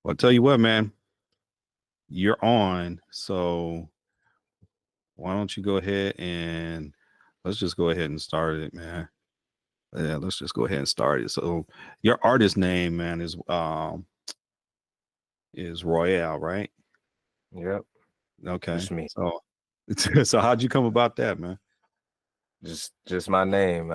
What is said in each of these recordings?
Well, I'll tell you what, man, you're on. So why don't you go ahead and let's just go ahead and start it, man. Yeah, let's just go ahead and start it. So your artist name, man, is Royale, right? Yep, Okay. just me. So so how'd you come about that, man? Just my name.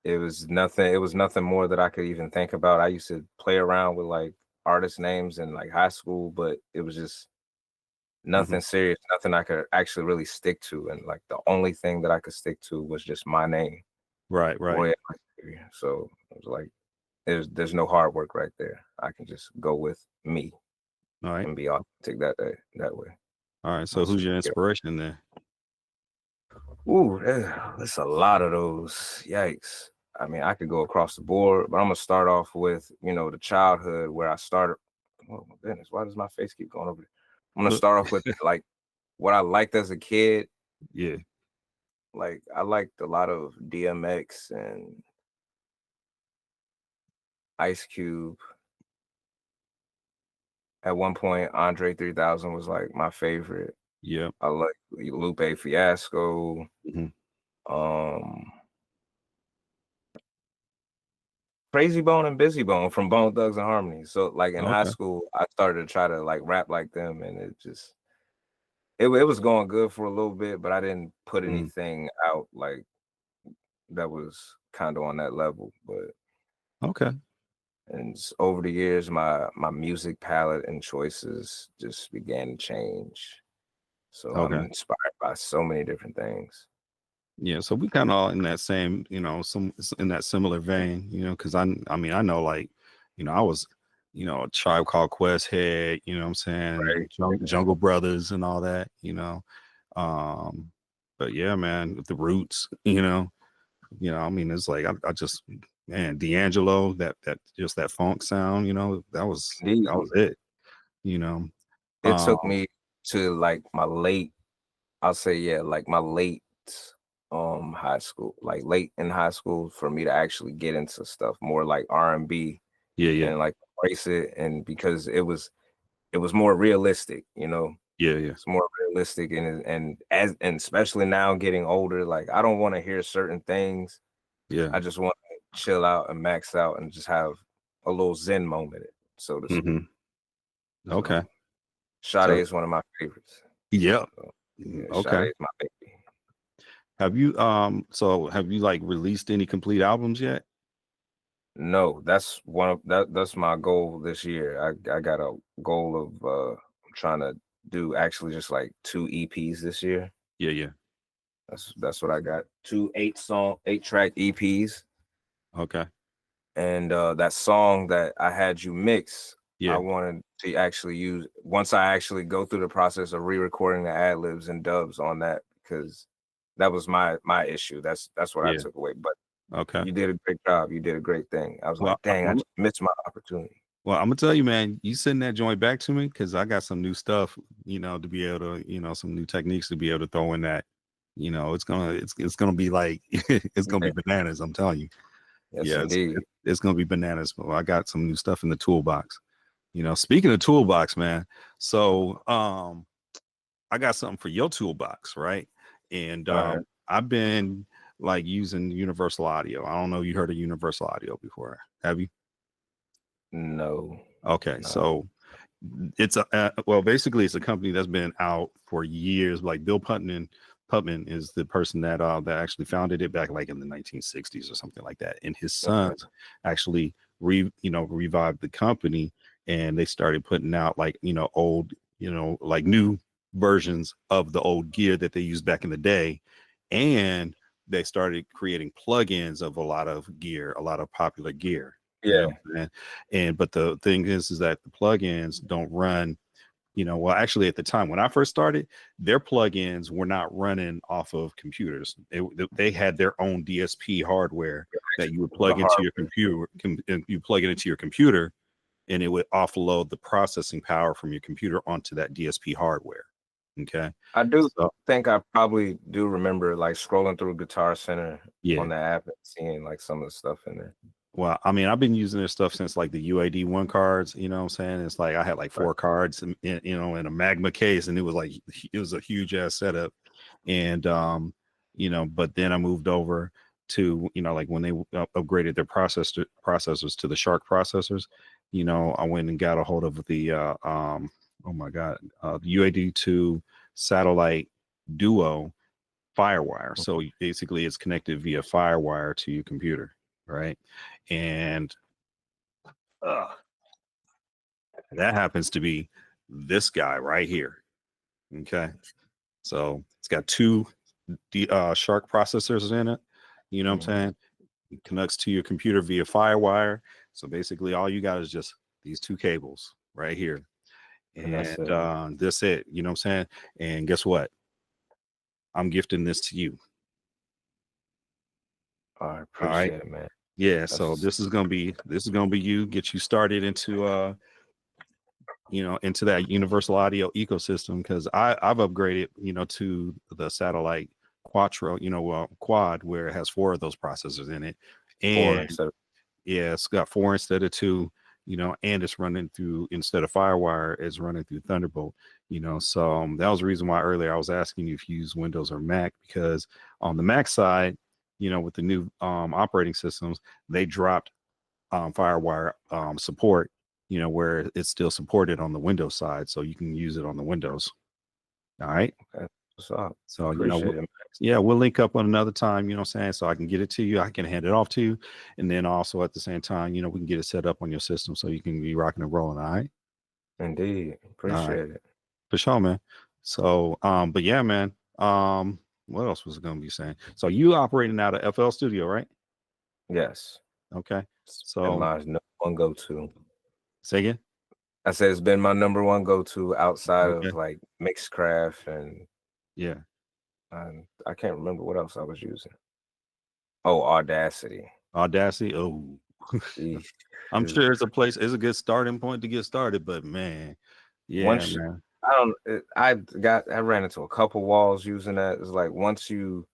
It was nothing. It was nothing more that I could even think about. I used to play around with like artist names in like high school, but it was just Hmm. nothing serious, nothing I could actually really stick to. And like the only thing that I could stick to was just my name, Right, right. Roy. So it was like there's no hard work right there. I can just go with me All right. and be authentic that way. All right. So who's your inspiration then? Ooh, there's a lot of those. Yikes. I mean, I could go across the board, but I'm gonna start off with, the childhood where I started. Oh my goodness, why does my face keep going over there? I'm gonna Look, start off with like what I liked as a kid. yeah. Like I liked a lot of DMX and Ice Cube. At one point, Andre 3000 was like my favorite. Yep. I like Lupe Fiasco. Hmm. Um Crazy Bone and Busy Bone from Bone Thugs and Harmony. So like in high Okay. school, I started to try to like rap like them, and it was going good for a little bit, but I didn't put Mm. anything out like that was kind of on that level. But Okay. over the years, my music palette and choices just began to change. So I'm Okay. inspired by so many different things. Yeah, so we kind of all in that same, some in that similar vein, because I mean, I know like, I was, a Tribe Called Quest head, what I'm saying, Right. Jungle Brothers and all that, um, but yeah, man, with the Roots, I mean, it's like I just, man, D'Angelo, that just that funk sound, that was Indeed. it, you know, It um, took me to like my late, I'll say, yeah, like my late high school, like late in high school for me to actually get into stuff more like R&B yeah, yeah, and like embrace it. And because it was more realistic, yeah, yeah, it's more realistic and especially now getting older, like I don't want to hear certain things. yeah. I just want to chill out and max out and just have a little zen moment, so to speak. Hmm. Okay. So Sade So, is one of my favorites. yeah. So Mm, yeah, okay. Sade is my baby. Have you like released any complete albums yet? No, that's one of that's my goal this year. I got a goal of trying to do actually just like 2 EPs this year. Yeah, yeah. That's what I got. Two 8-track EPs. Okay. And that song that I had you mix, I Yeah. wanted to actually use once I actually go through the process of re-recording the ad libs and dubs on that, because that was my issue. That's what I Yeah. took away. But Okay. you did a great job. You did a great thing. I was Well, like, dang, I just missed my opportunity. I'm gonna tell you, man, you send that joint back to me because I got some new stuff, to be able to, some new techniques to be able to throw in that. It's gonna be like it's gonna be bananas. I'm telling you. Yes, Yeah, indeed. it's gonna be bananas. But I got some new stuff in the toolbox. Speaking of toolbox, man. So I got something for your toolbox, right? And All right. I've been like using Universal Audio. I don't know, you heard of Universal Audio before, have you? No, Okay, no. so it's basically it's a company that's been out for years. Like Bill Putman is the person that actually founded it back like in the 1960s or something like that, and his Okay. sons actually revived the company, and they started putting out like old, like new versions of the old gear that they used back in the day, and they started creating plugins of a lot of gear, a lot of popular gear. You know Yeah. what I'm saying? But the thing is that the plugins don't run, well, actually at the time when I first started, their plugins were not running off of computers. They had their own DSP hardware that you would The plug into hard your computer. You plug it into your computer, and it would offload the processing power from your computer onto that DSP hardware. Okay. I do So think I probably do remember like scrolling through Guitar Center yeah. on the app and seeing like some of the stuff in there. Well, I mean, I've been using this stuff since like the UAD1 cards, you know what I'm saying? It's like I had like Right. 4 cards in a Magma case, and it was like it was a huge ass setup. And but then I moved over to, like when they upgraded their processors to the Shark processors, I went and got a hold of the oh my god, UAD2 satellite duo Firewire. So basically it's connected via Firewire to your computer, right? And uh, that happens to be this guy right here. Okay. So it's got 2 Shark processors in it. You know what I'm saying? It connects to your computer via Firewire. So basically all you got is just these 2 cables right here. And that's And it. that's it. You know what I'm saying? And guess what? I'm gifting this to you. I All right. appreciate it, man. Yeah. So That's this is gonna be you, get you started into into that universal audio ecosystem, because I've upgraded, to the satellite quattro, quad, where it has 4 of those processors in it. 4 And instead of yeah, it's got 4 instead of 2, and it's running through, instead of Firewire, it's running through Thunderbolt, So that was the reason why earlier I was asking you if you use Windows or Mac, because on the Mac side, with the new operating systems, they dropped Firewire support, where it's still supported on the Windows side, so you can use it on the Windows. All right. Okay. What's up? So, Appreciate it, man. yeah, we'll link up on another time, what I'm saying? So I can get it to you, I can hand it off to you. And then also at the same time, we can get it set up on your system so you can be rocking and rolling. All right. Indeed. All right. Appreciate it. For sure, man. So, but yeah, man. What else was I gonna be saying? So you operating out of FL Studio, right? Yes. Okay. It's been So my number one go-to. say again. I said it's been my number one go-to outside Okay. of like Mixcraft and Yeah. I can't remember what else I was using. Oh, Audacity. Audacity. Oh, Eesh. I'm sure it's a good starting point to get started, but man, yeah, Once man. I ran into a couple walls using that. It's like once you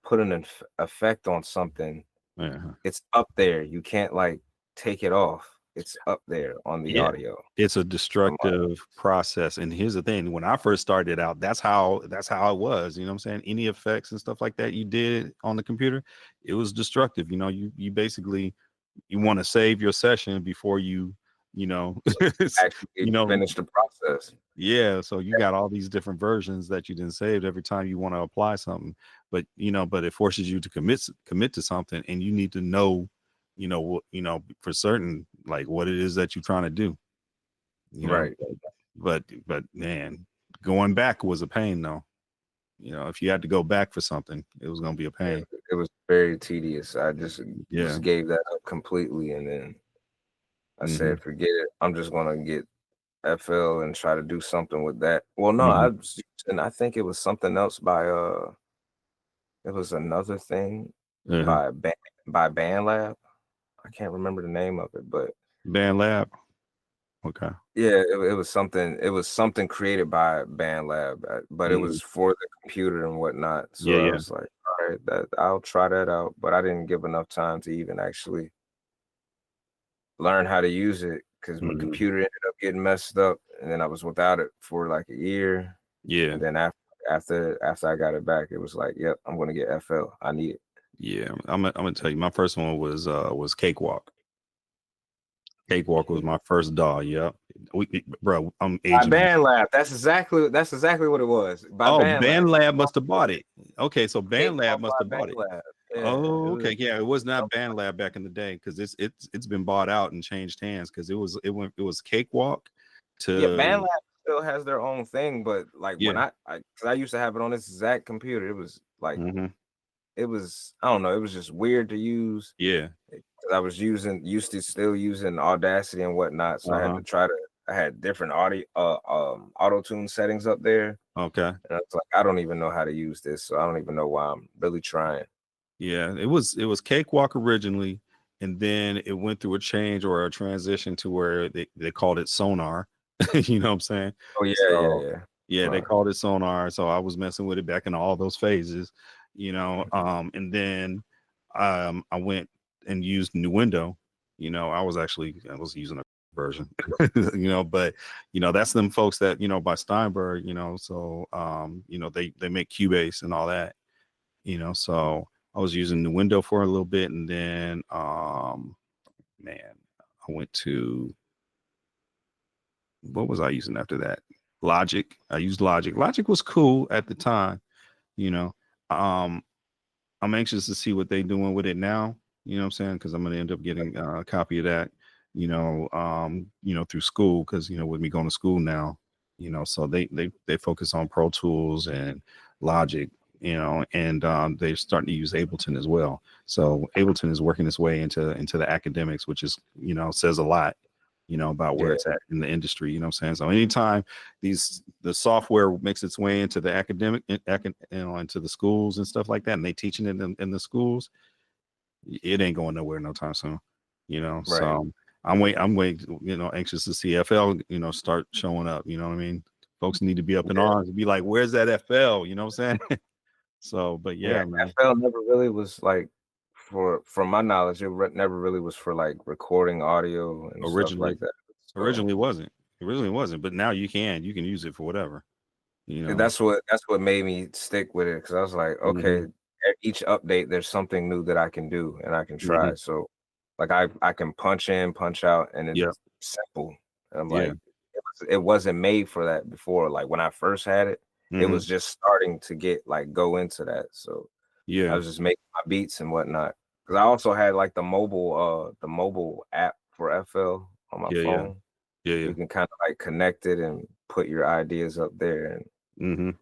put an effect on something, Yeah. it's up there. You can't like take it off. It's up there on the Yeah. audio. It's a I'm like, destructive process. And here's the thing, when I first started out, that's how it was. You know what I'm saying? Any effects and stuff like that you did on the computer, it was destructive. You basically you want to save your session before you know actually finish the process. yeah, so you got all these different versions that you didn't save every time you want to apply something. But but it forces you to commit to something, and you need to know, what, for certain, like what it is that you're trying to do. Right. But man, going back was a pain though. If you had to go back for something, it was gonna be a pain. It was very tedious. I just Yeah. gave that up completely, and then I said, forget it. I'm just gonna get FL and try to do something with that. Well, no, I think it was something else by it was another thing Uh-huh. by BandLab. I can't remember the name of it, but Band Lab. Okay. yeah, it was something. It was something created by BandLab, but it Mhm. was for the computer and whatnot. So Yeah, I yeah. was like, all right, that I'll try that out. But I didn't give enough time to even actually learn how to use it because my Mhm. computer ended up getting messed up, and then I was without it for like a year. Yeah. And then after I got it back, it was like, yep, I'm gonna get FL. I need it. Yeah. I'm gonna tell you, my first one was Cakewalk. Cakewalk was my first DAW. Yep. Bro, I'm By aging. BandLab. That's exactly what it was. By Oh, BandLab. Band Lab must have bought it. Okay, so Band Lab Cakewalk must have by bought it. BandLab. Yeah, Oh, it was. okay. Yeah, it was not Band Lab back in the day, because it's been bought out and changed hands, because it was Cakewalk Yeah, to BandLab still has their own thing, but like when yeah. cause I used to have it on this exact computer, it was like Hmm. it was I don't know, it was just weird to use. Yeah. 'Cause I was used to still using Audacity and whatnot, so Uh-huh. I had different auto tune settings up there, Okay. and I was like, I don't even know how to use this, so I don't even know why I'm really trying. Yeah, it was Cakewalk originally, and then it went through a change or a transition to where they called it Sonar. You know what I'm saying? Oh yeah, yeah, So yeah. yeah, they Right. called it Sonar. So I was messing with it back in all those phases, Mhm. and then I went and used Nuendo, You know, I was using a version, you know, but you know, that's them folks that, you know, by Steinberg, you know, so you know, they make Cubase and all that, you know, so I was using the window for a little bit, and then man, I went to, what was I using after that? Logic. I used Logic. Logic was cool at the time, you know. Um, I'm anxious to see what they're doing with it now. You know what I'm saying? Because I'm going to end up getting a copy of that, you know, through school. Because you know, with me going to school now, you know, so they focus on Pro Tools and Logic, you know, and they're starting to use Ableton as well. So Ableton is working its way into the academics, which is, you know, says a lot, you know, about where it's at in the industry. You know what I'm saying? So anytime the software makes its way into the academic, you know, into the schools and stuff like that, and they teaching it in the schools, it ain't going nowhere no time soon. You know, Right. so I'm waiting, you know, anxious to see FL, you know, start showing up. You know what I mean? Folks need to be up in arms and be like, "Where's that FL?" You know what I'm saying? So, but yeah, man. FL never really was like, from my knowledge, never really was for like recording audio and stuff like that. So Originally wasn't, but now you can use it for whatever. You know, that's what made me stick with it, because I was like, okay, at each update there's something new that I can do and I can try. So like I can punch in, punch out, and it's simple. And I'm like, it wasn't made for that before. Like when I first had it, it was just starting to go into that. So I was just making my beats and whatnot. Because I also had like the mobile app for FL on my phone. You can kind of like connect it and put your ideas up there and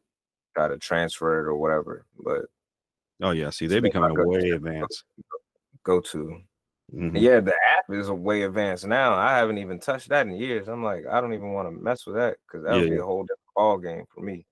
try to transfer it or whatever. But oh yeah, see, they're becoming way advanced. Go to. Yeah, the app is a way advanced now. I haven't even touched that in years. I'm like, I don't even want to mess with that, because that would be a whole different ball game for me.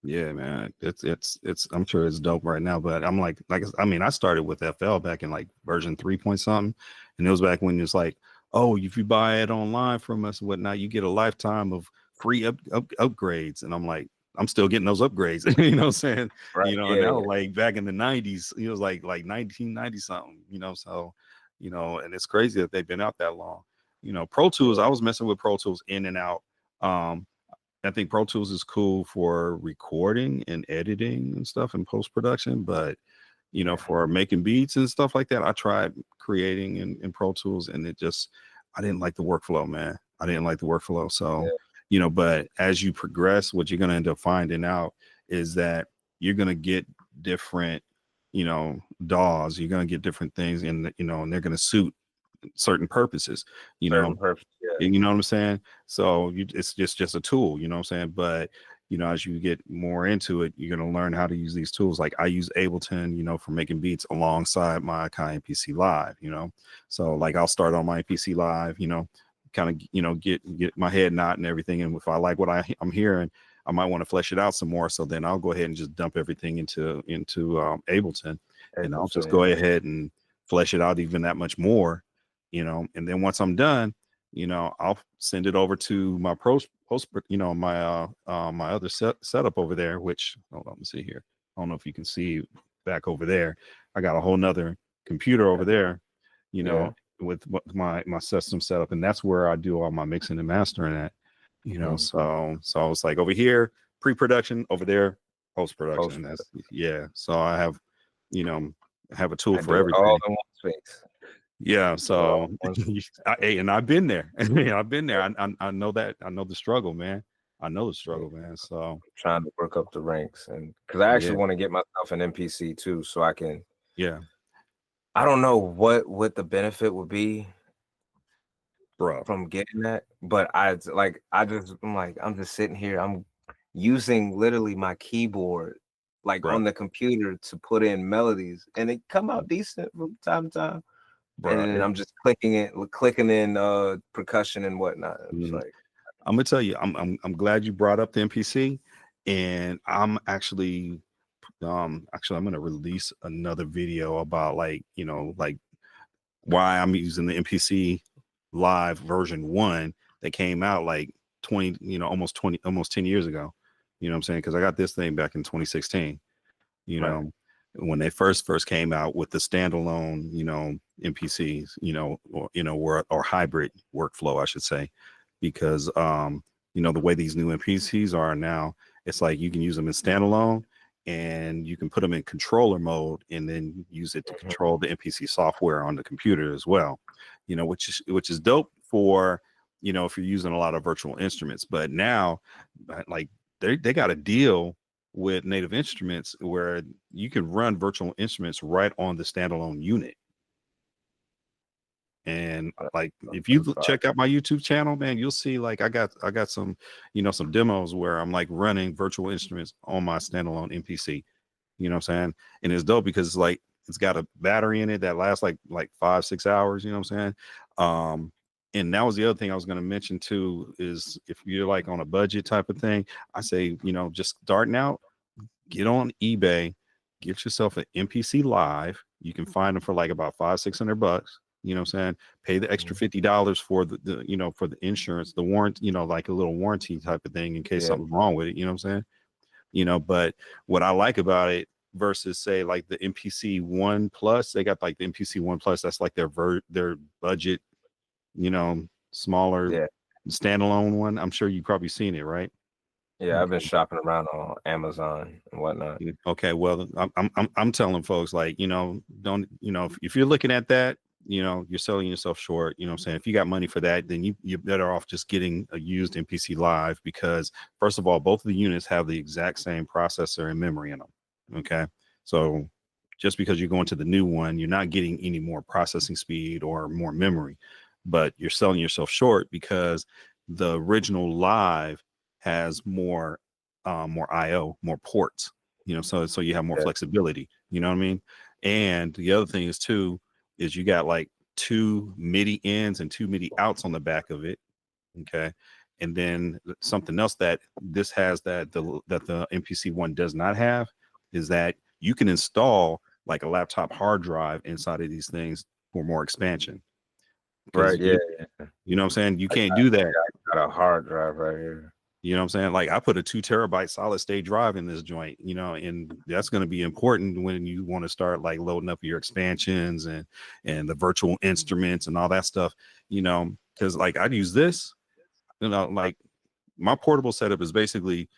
Yeah, man, it's I'm sure it's dope right now, but I'm like I mean, I started with FL back in like version 3 point something, and it was back when it's like, oh, if you buy it online from us and whatnot, you get a lifetime of free upgrades, and I'm like, I'm still getting those upgrades. You know what I'm saying? Right. You know, and that was like back in the 90s. It was like 1990 something. You know, so you know, and it's crazy that they've been out that long. You know, Pro Tools. I was messing with Pro Tools in and out. I think Pro Tools is cool for recording and editing and stuff in post production, but you know, for making beats and stuff like that, I tried creating in Pro Tools, and I didn't like the workflow, man. I didn't like the workflow. So, you know, but as you progress, what you're going to end up finding out is that you're going to get different, you know, DAWs. You're going to get different things, and you know, and they're going to suit certain purposes. You know, you know what I'm saying? So it's just a tool, you know what I'm saying? But you know, as you get more into it, you're gonna learn how to use these tools. Like I use Ableton, you know, for making beats alongside my Akai MPC Live, you know. So like I'll start on my MPC Live, you know, kind of, you know, get my head knot and everything. And if I like what I'm hearing, I might want to flesh it out some more. So then I'll go ahead and just dump everything into Ableton, and I'll just go ahead and flesh it out even that much more, you know. And then once I'm done, you know, I'll send it over to my post, you know, my my other setup over there, which, hold on, let me see here. I don't know if you can see back over there. I got a whole nother computer over there, you know, with my system setup, and that's where I do all my mixing and mastering at, you know. So I was like, over here, pre-production, over there, post-production. That's So I have, you know, I have a tool for everything. All in one space. Yeah, so and I've been there. I've been there. I know that. I know the struggle, man. I know the struggle, man. So I'm trying to work up the ranks, and because I actually want to get myself an MPC too, so I can. I don't know what the benefit would be, bro, from getting that, but I'm just sitting here. I'm using literally my keyboard, like on the computer, to put in melodies, and it come out decent from time to time. And then I'm just clicking in percussion and whatnot. It's like, I'm gonna tell you, I'm glad you brought up the MPC, and I'm actually I'm gonna release another video about, like, you know, like why I'm using the MPC Live version 1 that came out like 20, you know, almost 10 years ago. You know what I'm saying? Because I got this thing back in 2016. You know, when they first came out with the standalone, MPCs, or hybrid workflow, I should say, because the way these new MPCs are now, it's like you can use them in standalone and you can put them in controller mode and then use it to control the MPC software on the computer as well, which is dope for, if you're using a lot of virtual instruments. But now, like, they got a deal with Native Instruments where you can run virtual instruments right on the standalone unit. And like, if you check out my YouTube channel, man, you'll see like I got some, some demos where I'm like running virtual instruments on my standalone MPC. You know what I'm saying? And it's dope because it's got a battery in it that lasts like 5-6 hours. You know what I'm saying? And that was the other thing I was going to mention too, is if you're like on a budget type of thing, I say, just starting out, get on eBay, get yourself an MPC Live. You can find them for like about $500-600. You know what I'm saying? Pay the extra $50 for the for the insurance, the warrant, like a little warranty type of thing in case something's wrong with it. You know what I'm saying? But what I like about it versus say like the MPC One Plus, they got like the MPC One Plus. That's like their budget, smaller standalone one. I'm sure you've probably seen it, right? Yeah, I've been shopping around on Amazon and whatnot. Okay, well, I'm telling folks, like, don't, if you're looking at that, you're selling yourself short. You know what I'm saying? If you got money for that, then you're better off just getting a used MPC Live, because first of all, both of the units have the exact same processor and memory in them. Okay, so just because you're going to the new one, you're not getting any more processing speed or more memory, but you're selling yourself short because the original Live has more IO, more ports, so you have more flexibility, you know what I mean? And the other thing is too, is you got like 2 MIDI ins and 2 MIDI outs on the back of it. Okay. And then something else that this has that the MPC One does not have is that you can install like a laptop hard drive inside of these things for more expansion. Right. Yeah. You know what I'm saying? You can't do that. I got a hard drive right here. You know what I'm saying? Like, I put a 2 terabyte solid state drive in this joint, and that's going to be important when you want to start like loading up your expansions and the virtual instruments and all that stuff, because like I'd use this, like my portable setup is basically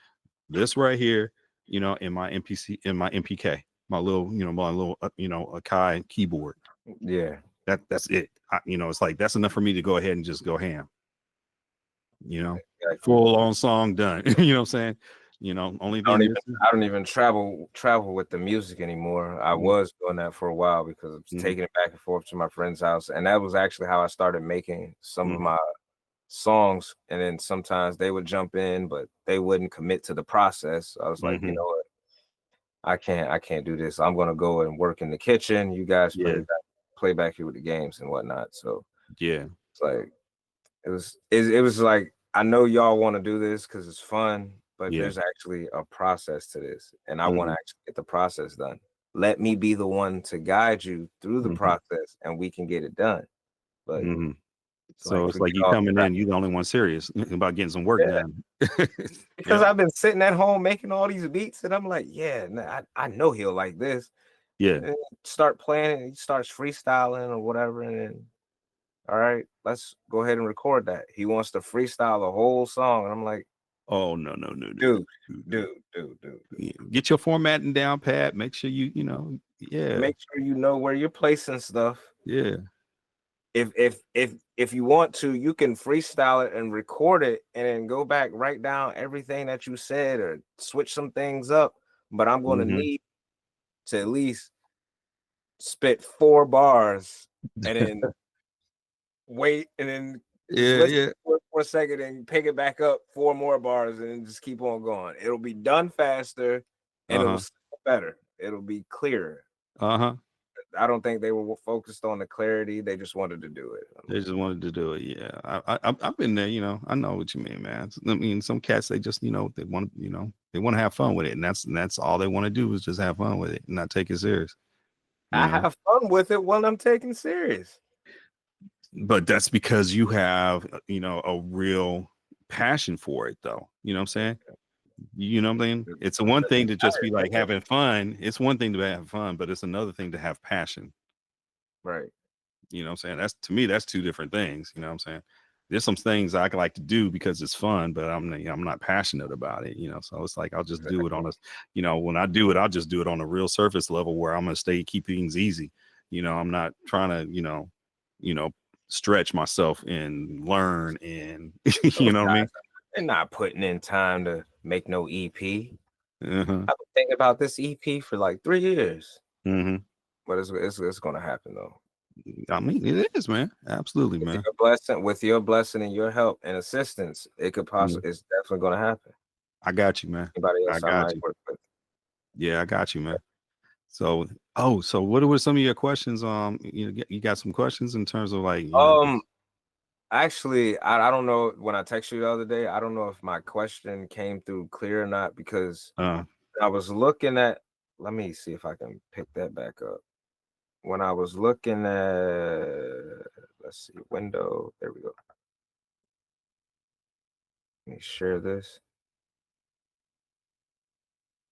this right here, in my MPC, in my MPK, my little, Akai keyboard. Yeah. That's it. It's like, that's enough for me to go ahead and just go ham. Full on song done. You know what I'm saying? Only thing I don't even travel with the music anymore. I was doing that for a while because I was taking it back and forth to my friend's house, and that was actually how I started making some of my songs. And then sometimes they would jump in, but they wouldn't commit to the process. I was like, you know what? I can't do this. I'm gonna go and work in the kitchen. You guys play back here with the games and whatnot. So it's like it was like, I know y'all want to do this because it's fun, but there's actually a process to this, and I want to actually get the process done. Let me be the one to guide you through the process, and we can get it done. But so it's like you coming in, you the only one serious about getting some work done. Because I've been sitting at home making all these beats, and I'm like, I know he'll like this. And start playing it, he starts freestyling or whatever, and then, all right, let's go ahead and record that. He wants to freestyle the whole song, and I'm like, oh no, dude. Get your formatting down, Pat. Make sure you make sure you know where you're placing stuff. If you want to, you can freestyle it and record it, and then go back, write down everything that you said, or switch some things up. But I'm going to need to at least spit 4 bars, and then wait, and then listen for a second and pick it back up 4 more bars, and then just keep on going. It'll be done faster, and it'll sound better. It'll be clearer. I don't think they were focused on the clarity. They just wanted to do it. They just wanted to do it. Yeah, I've been there. I know what you mean, man. I mean, some cats, they just they want they want to have fun with it, and that's all they want to do is just have fun with it and not take it serious. I have fun with it when I'm taking serious. But that's because you have, a real passion for it, though. You know what I'm saying? You know what I mean? It's a one thing to just be like having fun. It's one thing to have fun, but it's another thing to have passion. Right. You know what I'm saying? That's, to me, that's two different things. You know what I'm saying? There's some things I like to do because it's fun, but I'm not passionate about it, you know. So it's like I'll just do it on a, you know, when I do it, I'll just do it on a real surface level where I'm gonna keep things easy. You know, I'm not trying to, you know, stretch myself and learn and you know what I mean? They're not putting in time to make no EP. Uh-huh. I've been thinking about this EP for like 3 years. Mm-hmm. But it's gonna happen though. I mean, it is, man. Absolutely, man. With your blessing and your help and assistance, it could possibly, it's definitely gonna happen. I got you, man. Anybody else I got might you. work with. Yeah, I got you, man. So, so what were some of your questions? You got some questions in terms of like, Actually, I don't know, when I texted you the other day, I don't know if my question came through clear or not, because I was looking at, let me see if I can pick that back up. When I was looking at, let's see, window, there we go. Let me share this.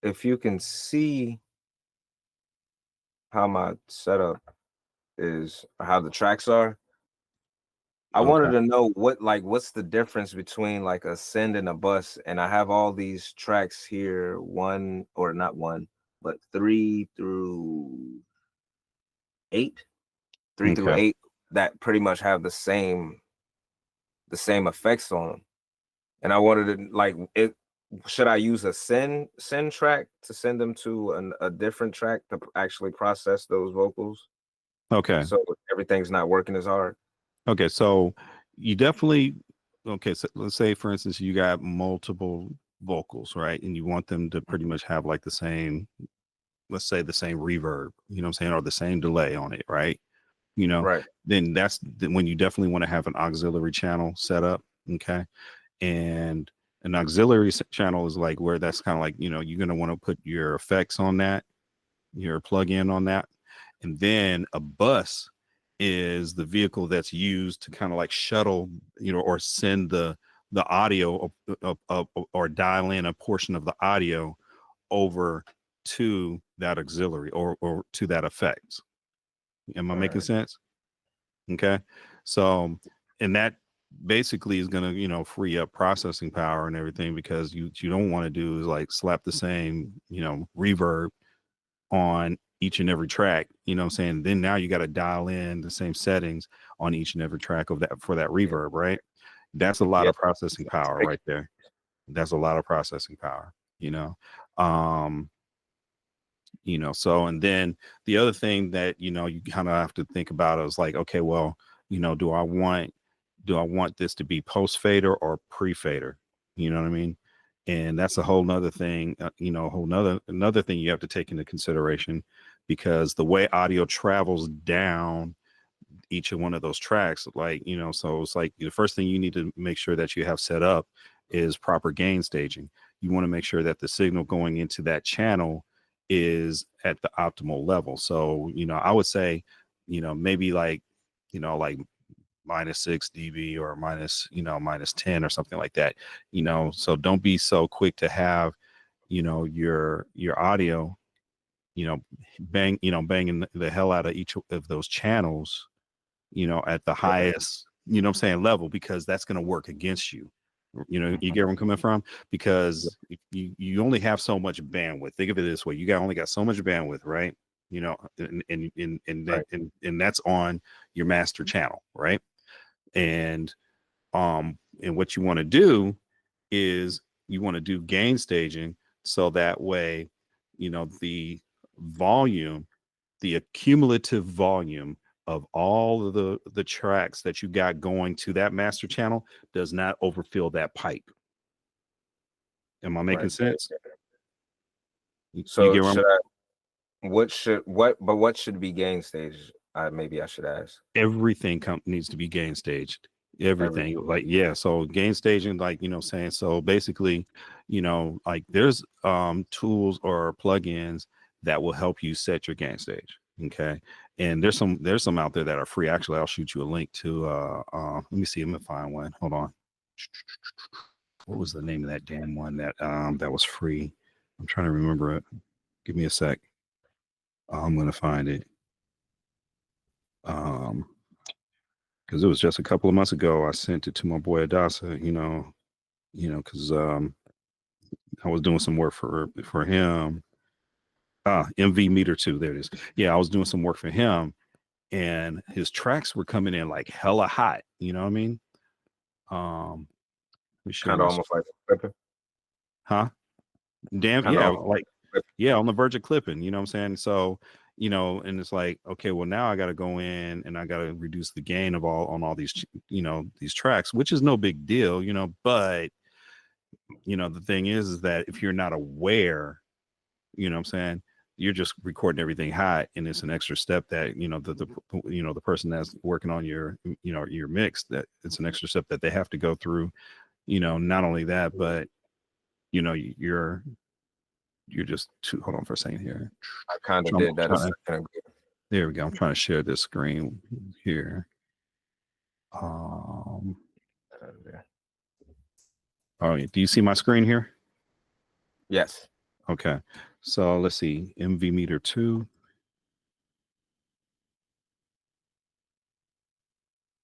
If you can see how my setup is, or how the tracks are, I wanted to know what's the difference between like a send and a bus. And I have all these tracks here, not one, but 3 through 8, that pretty much have the same effects on them. And I wanted to like it. Should I use a send track to send them to a different track to actually process those vocals? Okay. So everything's not working as hard. Okay. So you definitely, so let's say, for instance, you got multiple vocals, right? And you want them to pretty much have like the same, let's say the same reverb, you know what I'm saying? Or the same delay on it, right? You know, right. Then that's when you definitely want to have an auxiliary channel set up. Okay. And an auxiliary channel is like where that's kind of like, you're going to want to put your effects on that, your plug-in on that. And then a bus is the vehicle that's used to kind of like shuttle, or send the audio or dial in a portion of the audio over to that auxiliary or to that effect. Am I making sense? Okay. So, and that basically is going to, free up processing power and everything, because you don't want to do is like slap the same, reverb on each and every track, you know what I'm saying? Then now you got to dial in the same settings on each and every track of that for that reverb, right? That's a lot of processing power right there. That's a lot of processing power, so, and then the other thing that, you kind of have to think about is like, okay, well, do I want this to be post fader or pre fader? You know what I mean? And that's a whole nother thing, another thing you have to take into consideration, because the way audio travels down each of one of those tracks, like, so it's like the first thing you need to make sure that you have set up is proper gain staging. You want to make sure that the signal going into that channel is at the optimal level. So, I would say, maybe like, like -6 dB or -10 or something like that, so don't be so quick to have, your audio, banging the hell out of each of those channels, at the highest, what I'm saying, level, because that's going to work against you. You get where I'm coming from? Because you only have so much bandwidth. Think of it this way: you only got so much bandwidth, right? And that's on your master channel, right? And what you want to do is you want to do gain staging, so that way, the volume, the accumulative volume of all of the tracks that you got going to that master channel does not overfill that pipe. Am I making sense? So what should be gain stage? Maybe I should ask. Everything needs to be gain staged. Everything. Like, yeah. So gain staging, like, saying, so basically, like there's tools or plugins that will help you set your gain stage. Okay. And there's some out there that are free. Actually, I'll shoot you a link to let me see, I'm gonna find one. Hold on. what was the name of that damn one that was free? I'm trying to remember it. Give me a sec. I'm gonna find it. Because it was just a couple of months ago. I sent it to my boy Adasa. Because I was doing some work for him. MV Meter 2. There it is. Yeah, I was doing some work for him, and his tracks were coming in like hella hot. You know what I mean? We share Kind of my almost like flipping. huh? Damn, Kind yeah, of like yeah, on the verge of clipping. You know what I'm saying? So, and it's like, okay, well now I got to go in and I got to reduce the gain of all these, these tracks, which is no big deal, but the thing is that if you're not aware, you know what I'm saying, you're just recording everything hot, and it's an extra step that the person that's working on your your mix, that it's an extra step that they have to go through. Not only that, but you're just too. Hold on for a second here. I kind of I'm did that a trying, second ago. there we go. I'm trying to share this screen here. Oh, do you see my screen here? Yes. Okay. So let's see. MV Meter 2.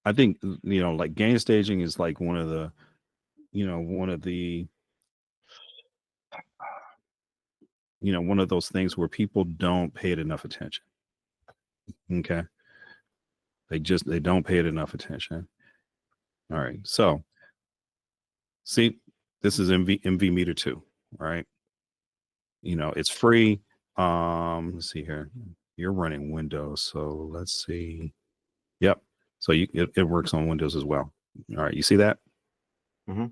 I think like gain staging is like one of the one of those things where people don't pay it enough attention. Okay. They don't pay it enough attention. All right. So see, this is MV Meter 2, right? It's free. Let's see here. You're running Windows, so let's see. Yep. So it works on Windows as well. All right. You see that? Mm-hmm.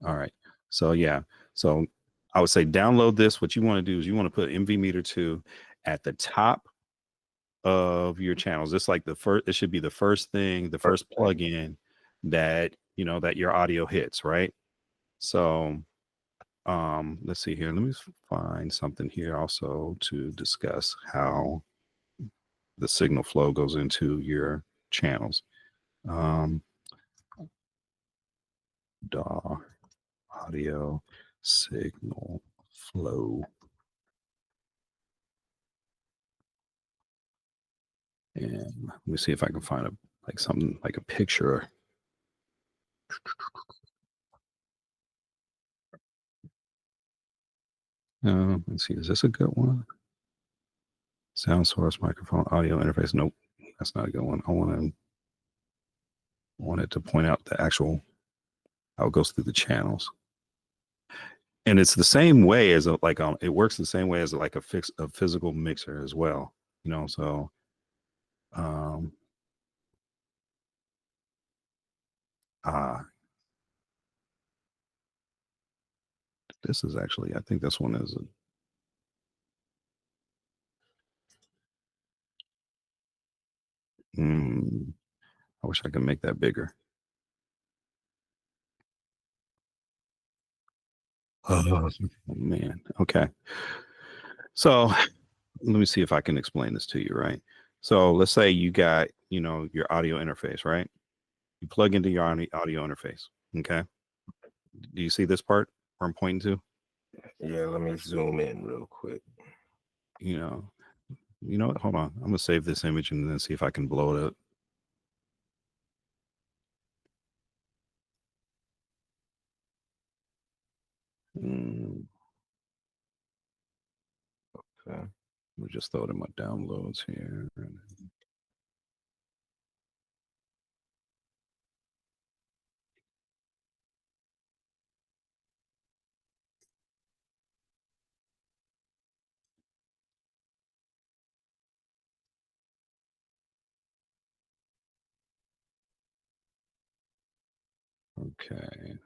All right. So yeah. So I would say download this. What you want to do is you want to put MV Meter 2 at the top of your channels. It's like it should be the first thing, the first plugin that that your audio hits, right? So let's see here. Let me find something here also to discuss how the signal flow goes into your channels. DAW audio signal flow. And let me see if I can find something like a picture. Let's see, is this a good one? Sound source, microphone, audio interface. Nope, that's not a good one. I wanted to point out the actual how it goes through the channels. And it's the same way as it works the same way as like a physical mixer as well. So this is actually, I think this one is I wish I could make that bigger. Oh man. Okay. So let me see if I can explain this to you, right? So let's say you got, your audio interface, right? You plug into your audio interface. Okay. Do you see this part where I'm pointing to? Yeah, let me zoom in real quick. You know what? Hold on. I'm gonna save this image and then see if I can blow it up. Okay. We'll just throw it in my downloads here. Okay.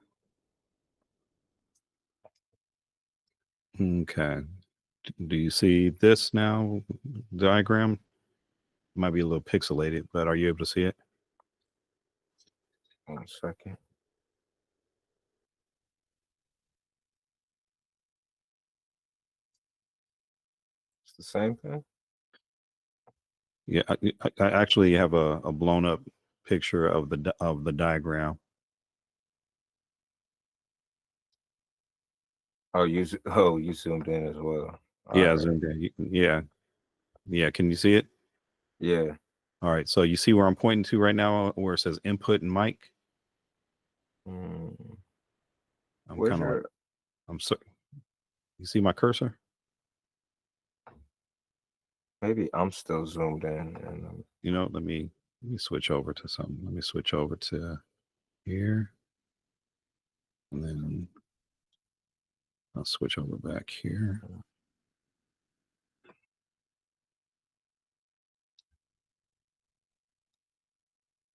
Okay. Do you see this now? Diagram might be a little pixelated, but are you able to see it? 1 second. It's the same thing. Yeah, I actually have a blown up picture of the diagram. Oh, you zoomed in as well. All Yeah, right. zoomed in. Yeah. Can you see it? Yeah. All right. So you see where I'm pointing to right now, where it says input and mic. Mm. I'm Where's kind of like, your? I'm so. You see my cursor? Maybe I'm still zoomed in, and Let me switch over to something. Let me switch over to here, and then I'll switch over back here.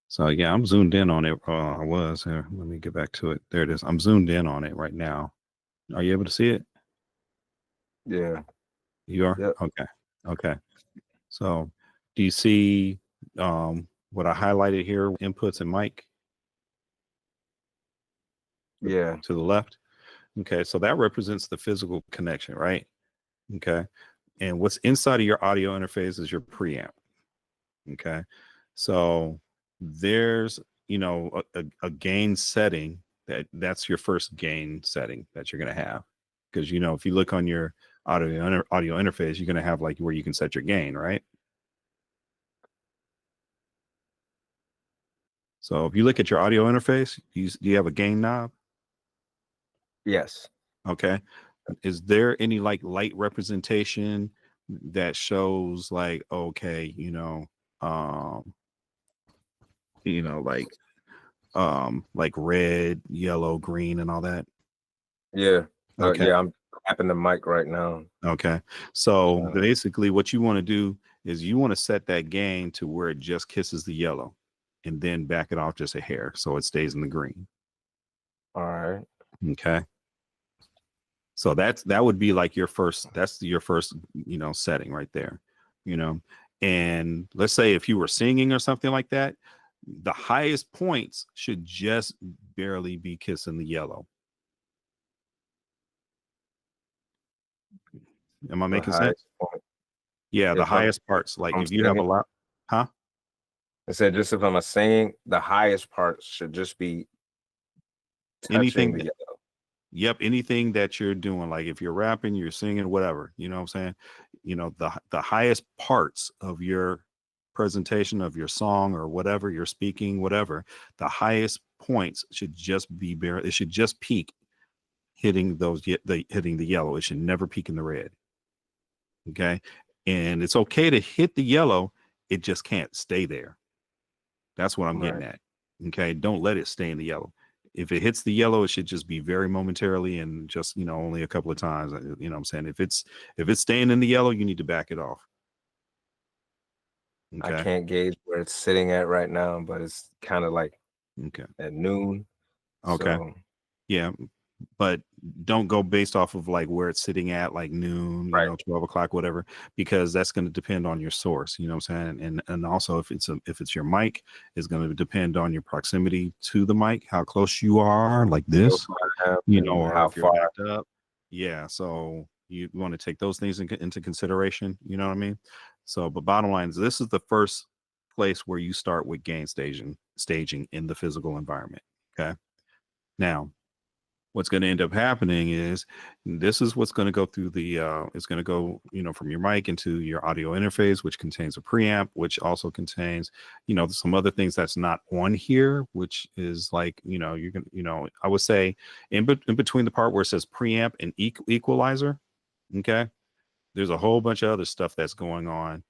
So yeah, I'm zoomed in on it. I was here. Let me get back to it. There it is. I'm zoomed in on it right now. Are you able to see it? yeah. You are? Yep. Okay. Okay. So do you see what I highlighted here? Inputs and mic Yeah. to the left. Okay. So that represents the physical connection, right? Okay. And what's inside of your audio interface is your preamp. Okay. So there's, a gain setting that's your first gain setting that you're going to have. Because, if you look on your audio interface, you're going to have like where you can set your gain, right? So if you look at your audio interface, do you have a gain knob? Yes. Okay. Is there any like light representation that shows like, okay, um, like red, yellow, green, and all that? Yeah. Okay. Yeah. I'm tapping the mic right now. Okay. So Uh, basically what you want to do is you want to set that gain to where it just kisses the yellow and then back it off just a hair so it stays in the green. all right. Okay. So that would be like that's your first, setting right there, you know. And let's say if you were singing or something like that, the highest points should just barely be kissing the yellow. Am I The making sense? highest point. Yeah, the If I'm highest parts. Like I'm if you have a singing, lot, huh? I said just if I'm singing, the highest part should just be touching Anything the that, yellow. yep, anything that you're doing, like if you're rapping, you're singing, whatever, you know what I'm saying? The highest parts of your presentation of your song or whatever you're speaking, whatever, the highest points should just be bare. It should just peak hitting hitting the yellow. It should never peak in the red. Okay. And it's okay to hit the yellow. It just can't stay there. That's what I'm getting Right. at. Okay. Don't let it stay in the yellow. If it hits the yellow, it should just be very momentarily and just, only a couple of times. You know what I'm saying? If it's staying in the yellow, you need to back it off. I Okay. can't gauge where it's sitting at right now, but it's kind of like Okay. at noon. Okay. So Yeah. But don't go based off of like where it's sitting at, like noon, right. 12 o'clock, whatever, because that's going to depend on your source. You know what I'm saying? And also if it's your mic, it's going to depend on your proximity to the mic, how close you are, like this, And or how if you're far? backed up. Yeah. So you want to take those things into consideration. You know what I mean? So, but bottom line is this is the first place where you start with gain staging in the physical environment. Okay. Now, what's going to end up happening is this is what's going to go through it's going to go from your mic into your audio interface, which contains a preamp, which also contains some other things that's not on here, which is like you can I would say in between the part where it says preamp and equalizer. Okay, there's a whole bunch of other stuff that's going on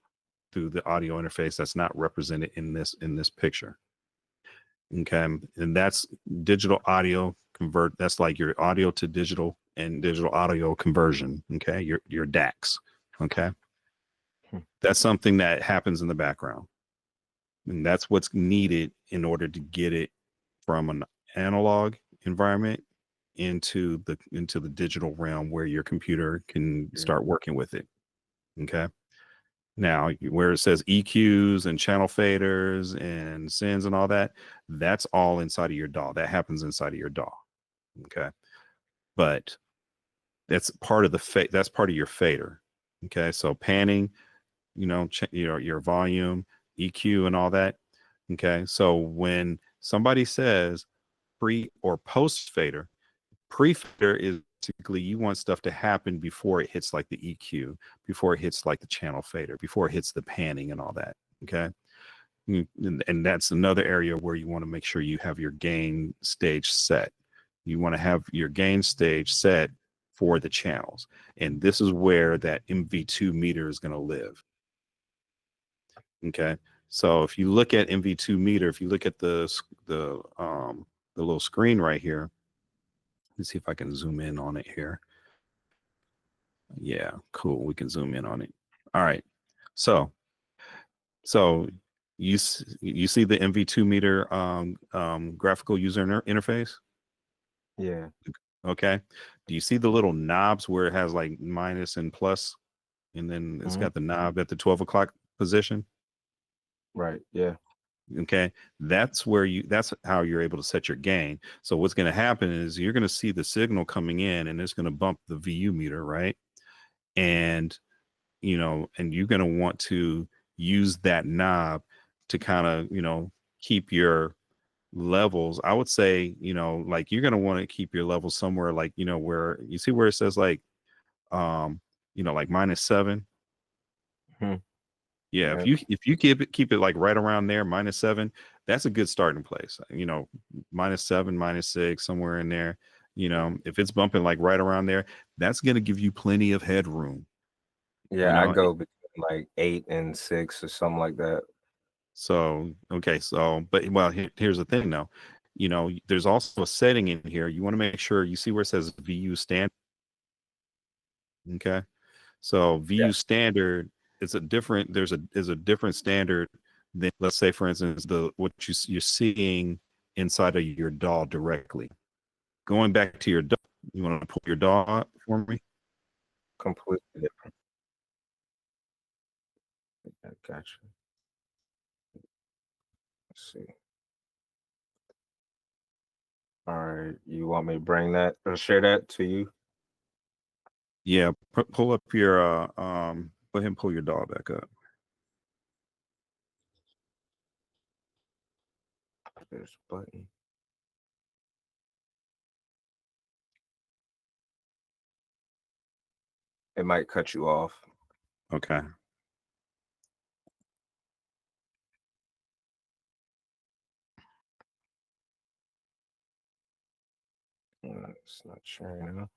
through the audio interface that's not represented in this picture. Okay. And that's digital audio convert. That's like your audio to digital and digital audio conversion. Okay. Your DAWs. Okay. Hmm. That's something that happens in the background. And that's what's needed in order to get it from an analog environment into the digital realm where your computer can Yeah. start working with it. Okay. Now, where it says EQs and channel faders and sends and all that, that's all inside of your DAW. That happens inside of your DAW. Okay. But that's part of that's part of your fader. Okay. So panning, your volume, EQ and all that. Okay. So when somebody says pre or post fader, pre fader is basically you want stuff to happen before it hits like the EQ, before it hits like the channel fader, before it hits the panning and all that. Okay. And that's another area where you want to make sure you have your gain stage set. You want to have your gain stage set for the channels. And this is where that MV2 meter is going to live. Okay. So if you look at MV2 meter, if you look at the little screen right here, let's see if I can zoom in on it here. Yeah, cool. We can zoom in on it. All right. So you see the MV2 meter graphical user interface? Yeah. Okay. Do you see the little knobs where it has like minus and plus, and then it's got the knob at the 12 o'clock position? Right. Yeah. Okay. That's how you're able to set your gain. So what's going to happen is you're going to see the signal coming in and it's going to bump the VU meter, right? And and you're going to want to use that knob to kind of, keep your levels. I would say, like you're going to want to keep your levels somewhere like, where you see where it says like, like -7. Yeah, if you keep it like right around there, -7, that's a good starting place. -7, -6, somewhere in there. If it's bumping like right around there, that's going to give you plenty of headroom. Yeah, I go between like 8 and 6 or something like that. So, okay. So, but well, here's the thing though. There's also a setting in here. You want to make sure you see where it says VU standard. Okay. So VU standard is is a different standard than, let's say, for instance, what you're seeing inside of your DAW directly. Going back to your DAW, you want to pull your DAW up for me? Completely different. I got you. Let's see. All right. You want me to bring that or share that to you? Yeah, pull up your go ahead and pull your DAW back up. There's a button. It might cut you off. Okay. It's not sharing enough.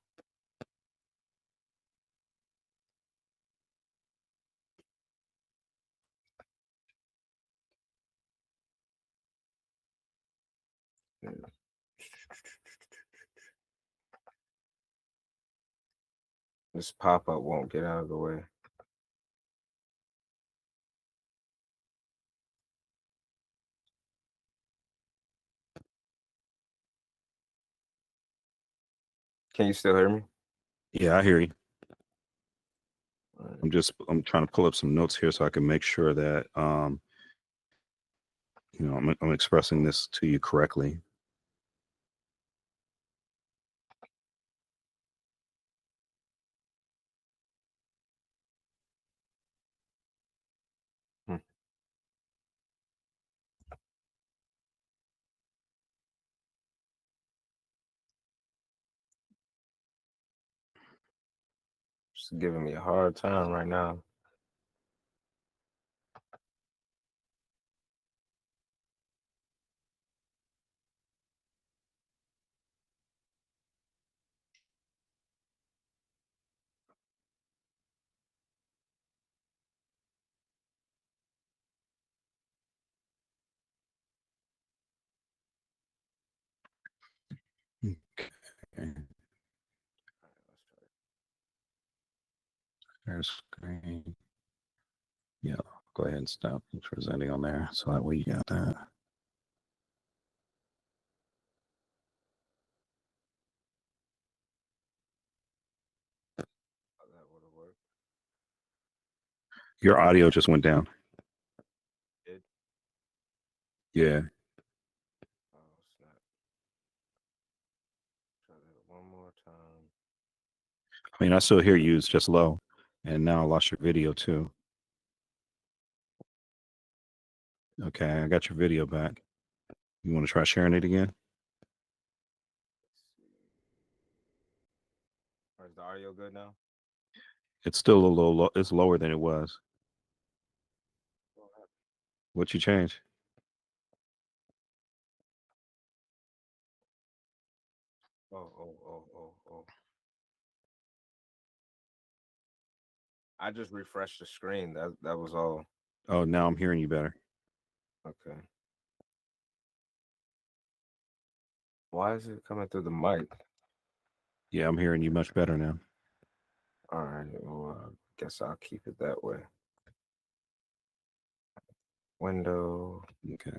This pop-up won't get out of the way. Can you still hear me? Yeah, I hear you. I'm trying to pull up some notes here so I can make sure that I'm expressing this to you correctly. It's giving me a hard time right now. Okay. Share screen. Yeah, go ahead and stop presenting on there so that way you got that. That would have worked. Your audio just went down. It? Yeah. Oh, snap. Try that one more time. I mean, I still hear you. It's just low. And now I lost your video too. Okay, I got your video back. You want to try sharing it again? audio good now? It's still a little low. It's lower than it was. What you change? Oh. I just refreshed the screen. That was all. Oh, now I'm hearing you better. Okay. Why is it coming through the mic? Yeah, I'm hearing you much better now. All right. Well, I guess I'll keep it that way. Window. Okay.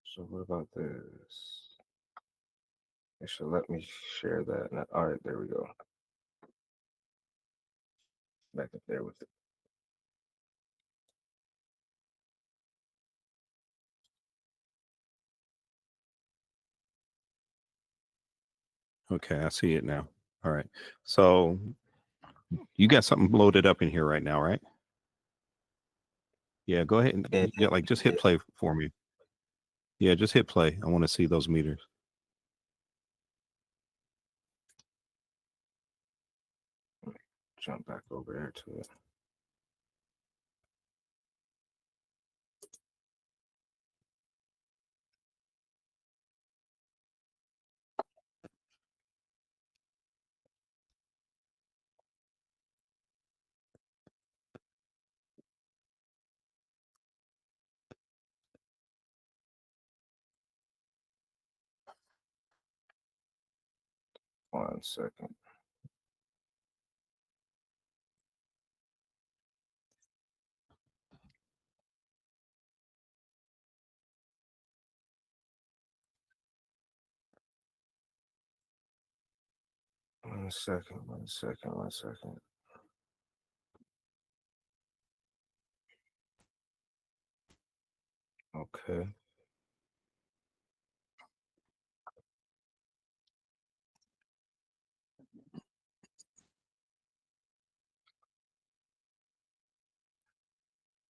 So what about this? It should let me share that. All right, there we go. Back up there with it. Okay, I see it now. All right. So you got something loaded up in here right now, right? Yeah, go ahead and just hit play for me. Yeah, just hit play. I want to see those meters. Jump back over there to it. One second. One second. Okay.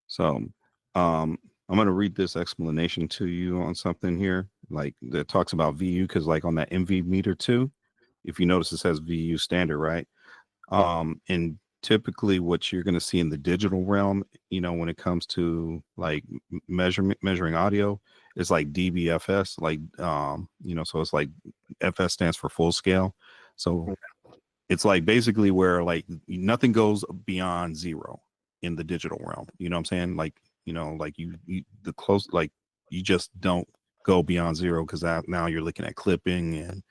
So I'm going to read this explanation to you on something here, like that talks about VU, because like on that MV meter too, if you notice it says VU standard, right? And typically what you're going to see in the digital realm, when it comes to like measuring audio, is like DBFS, like so it's like FS stands for full scale. So it's like basically where like nothing goes beyond zero in the digital realm. You know what I'm saying? Like, like you the close, like you just don't go beyond zero, because now you're looking at clipping and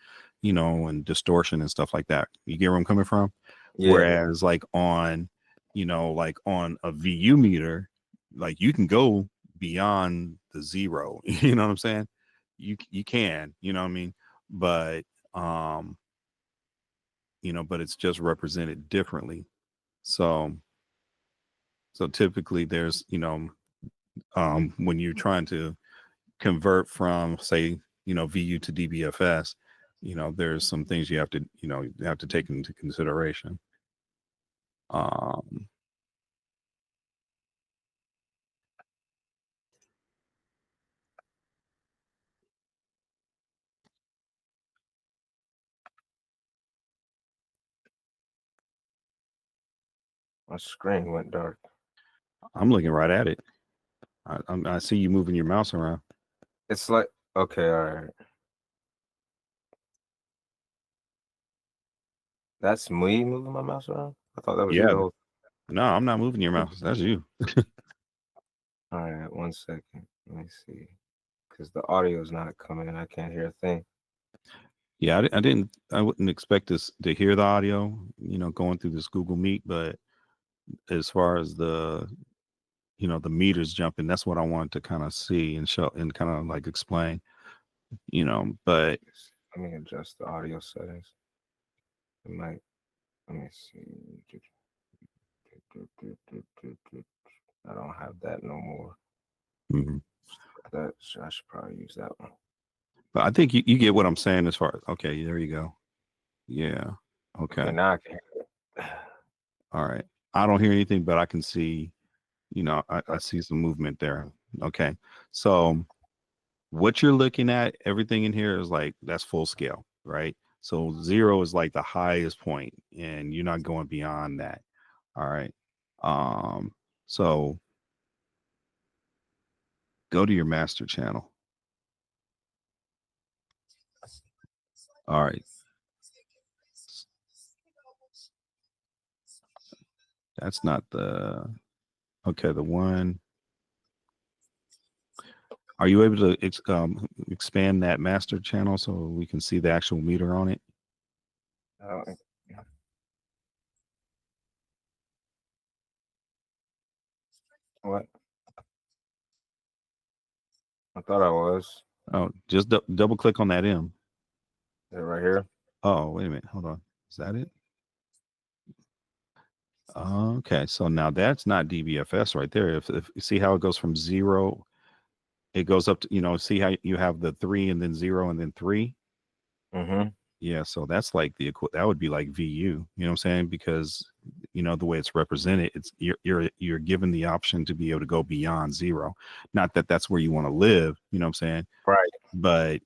and distortion and stuff like that. You get where I'm coming from? Yeah. Whereas like on like on a VU meter, like you can go beyond the zero. You know what I'm saying? You can, you know what I mean? But but it's just represented differently. So typically there's, when you're trying to convert from, say, VU to DBFS, there's some things you have to take into consideration. My screen went dark. I'm looking right at it. I see you moving your mouse around. It's like, okay, all right. That's me moving my mouse around? I thought that was you the whole. No, I'm not moving your mouse. That's you. All right, 1 second. Let me see. Because the audio is not coming. I can't hear a thing. Yeah, I wouldn't expect this to hear the audio, going through this Google Meet, but as far as the the meters jumping, that's what I wanted to kind of see and show and kind of like explain, but let me adjust the audio settings. It might, let me see. I don't have that no more. That I should probably use that one. But I think you get what I'm saying as far as, okay, there you go. Yeah. Okay. Now I can hear it. All right. I don't hear anything, but I can see, I see some movement there. Okay. So what you're looking at, everything in here is like that's full scale, right? So 0 is like the highest point, and you're not going beyond that. All right. So go to your master channel. All right. That's not the okay, the one. Are you able to expand that master channel so we can see the actual meter on it? What? I thought I was. Oh, just double click on that M. Is it right here? Oh, wait a minute. Hold on. Is that it? Okay, so now that's not DBFS right there. If you see how it goes from 0, it goes up to, see how you have the 3 and then 0 and then 3. Mm-hmm. Yeah, so that's like that would be like VU. You know what I'm saying? Because the way it's represented, it's you're given the option to be able to go beyond 0. Not that that's where you want to live. You know what I'm saying? Right. But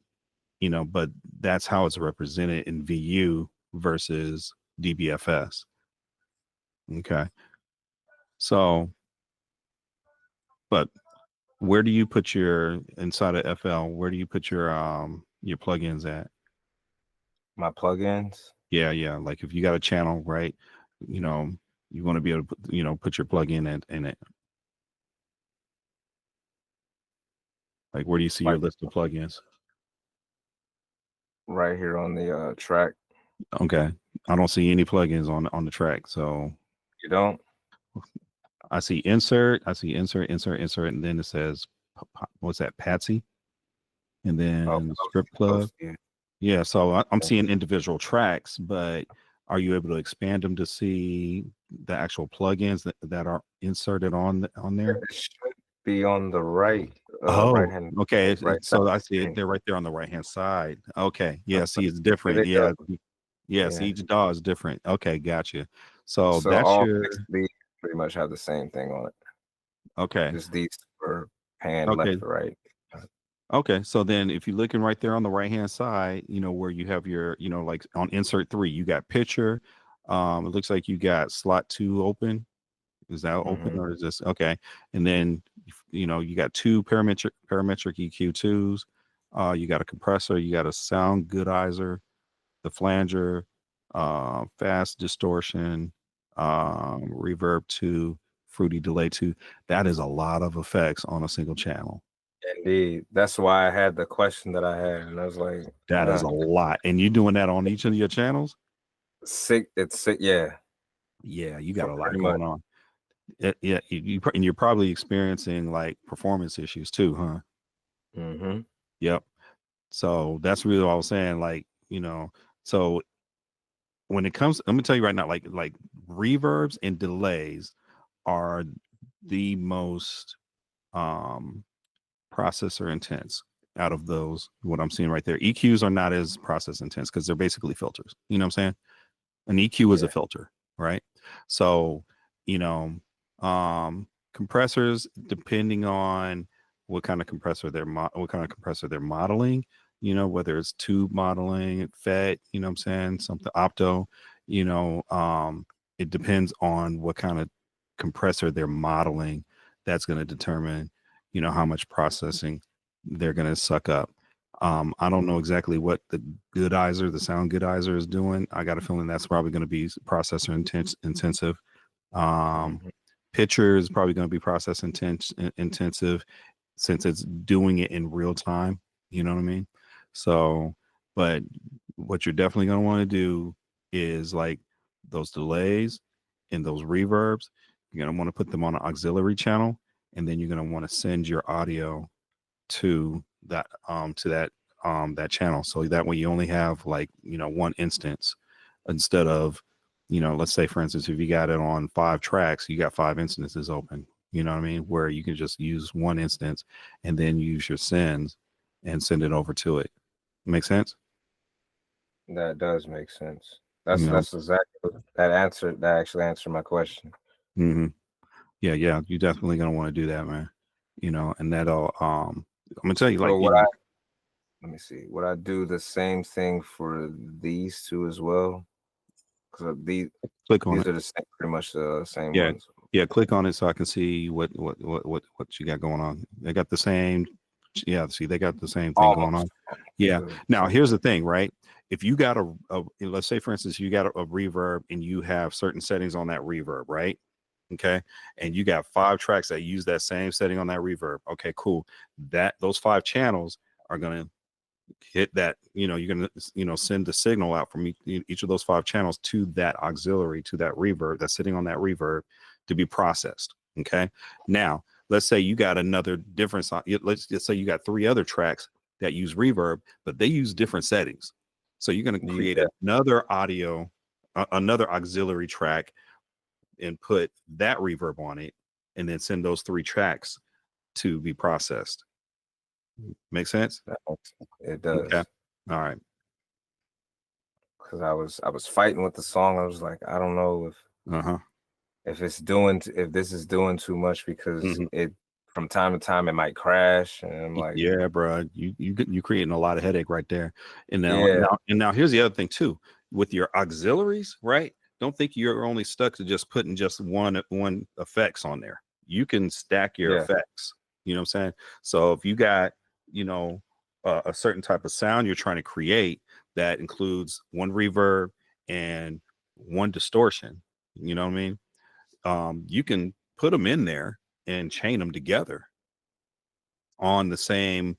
but that's how it's represented in VU versus DBFS. Okay. So, but where do you put your inside of FL? Where do you put your plugins at? My plugins. Yeah. Like if you got a channel, right? You want to be able to put your plugin in it. Like where do you see your list of plugins? Right here on the track. Okay. I don't see any plugins on the track. So you don't? I see insert, insert, and then it says what's that, Patsy? And then script plug. Yeah, so I'm seeing individual tracks, but are you able to expand them to see the actual plugins that are inserted on there? It should be on the right. Oh, hand. okay. Right So I see it. They're right there on the right hand side. Okay. Yeah. See, it's different. Yeah. Yes. Yeah. Each DAW is different. Okay. Gotcha. So that's all your. pretty much have the same thing on it. Okay. Just these are pan left to right. Okay, so then if you're looking right there on the right hand side, where you have your, like on insert 3, you got picture. It looks like you got slot 2 open. Is that open or is this okay? And then you got 2 parametric EQ2s. You got a compressor, you got a sound goodizer, the flanger, fast distortion, reverb 2, fruity delay 2. That is a lot of effects on a single channel. Indeed. That's why I had the question that I had. And I was like, that is a lot. And you doing that on each of your channels? It's sick. Yeah. Yeah, you got a lot going on. Yeah, and you're probably experiencing like performance issues too, huh? Mm-hmm. Yep. So that's really what I was saying. Like, so when it comes, let me tell you right now, like reverbs and delays are the most processor intense out of those. What I'm seeing right there, EQs are not as process intense because they're basically filters. You know what I'm saying? An EQ is a filter, right? So, compressors, depending on what kind of compressor they're modeling, whether it's tube modeling, FET, you know what I'm saying, something opto, it depends on what kind of compressor they're modeling. That's going to determine, how much processing they're going to suck up. I don't know exactly what the sound goodizer is doing. I got a feeling that's probably going to be processor intensive. Picture is probably going to be process intensive since it's doing it in real time. You know what I mean? So, but what you're definitely going to want to do is like those delays and those reverbs. You're going to want to put them on an auxiliary channel, and then you're going to want to send your audio to that that channel, so that way you only have like one instance instead of let's say for instance if you got it on 5 tracks, you got 5 instances open, you know what I mean, where you can just use one instance and then use your sends and send it over to it. Make sense? That does make sense. That's exactly that actually answered my question. Yeah, you're definitely gonna want to do that, man. you know, and that'll I'm gonna tell you, like, So you know, let me see. Would I do the same thing for these two as well? Because click on these it. are the same, pretty much the same Yeah, ones. yeah, click on it so I can see what you got going on. They got the same, yeah, see, they got the same thing going Almost. on. Yeah. The Now same. here's the thing, right? If you got let's say for instance, you got a reverb and you have certain settings on that reverb, right? Okay. And you got 5 tracks that use that same setting on that reverb. Okay, cool. Those 5 channels are gonna hit that, you know, you're gonna, you know, send the signal out from each of those 5 channels to that auxiliary, to that reverb that's sitting on that reverb to be processed. Okay. Now let's say you got another different song. Let's just say you got 3 other tracks that use reverb, but they use different settings. So you're going to create Yeah. another another auxiliary track and put that reverb on it, and then send those 3 tracks to be processed. Make sense? It Okay. does. All right. Because I was fighting with the song. I was like, I don't know Uh-huh. if this is doing too much, because Mhm. it from time to time it might crash, and I'm like, Yeah, bro, you creating a lot of headache right there. And yeah, now here's the other thing too. With your auxiliaries, right? Don't think you're only stuck to just putting just one effects on there. You can stack your yeah, effects. You know what I'm saying? So if you got, you know, a certain type of sound you're trying to create that includes one reverb and one distortion, you know what I mean? You can put them in there and chain them together on the same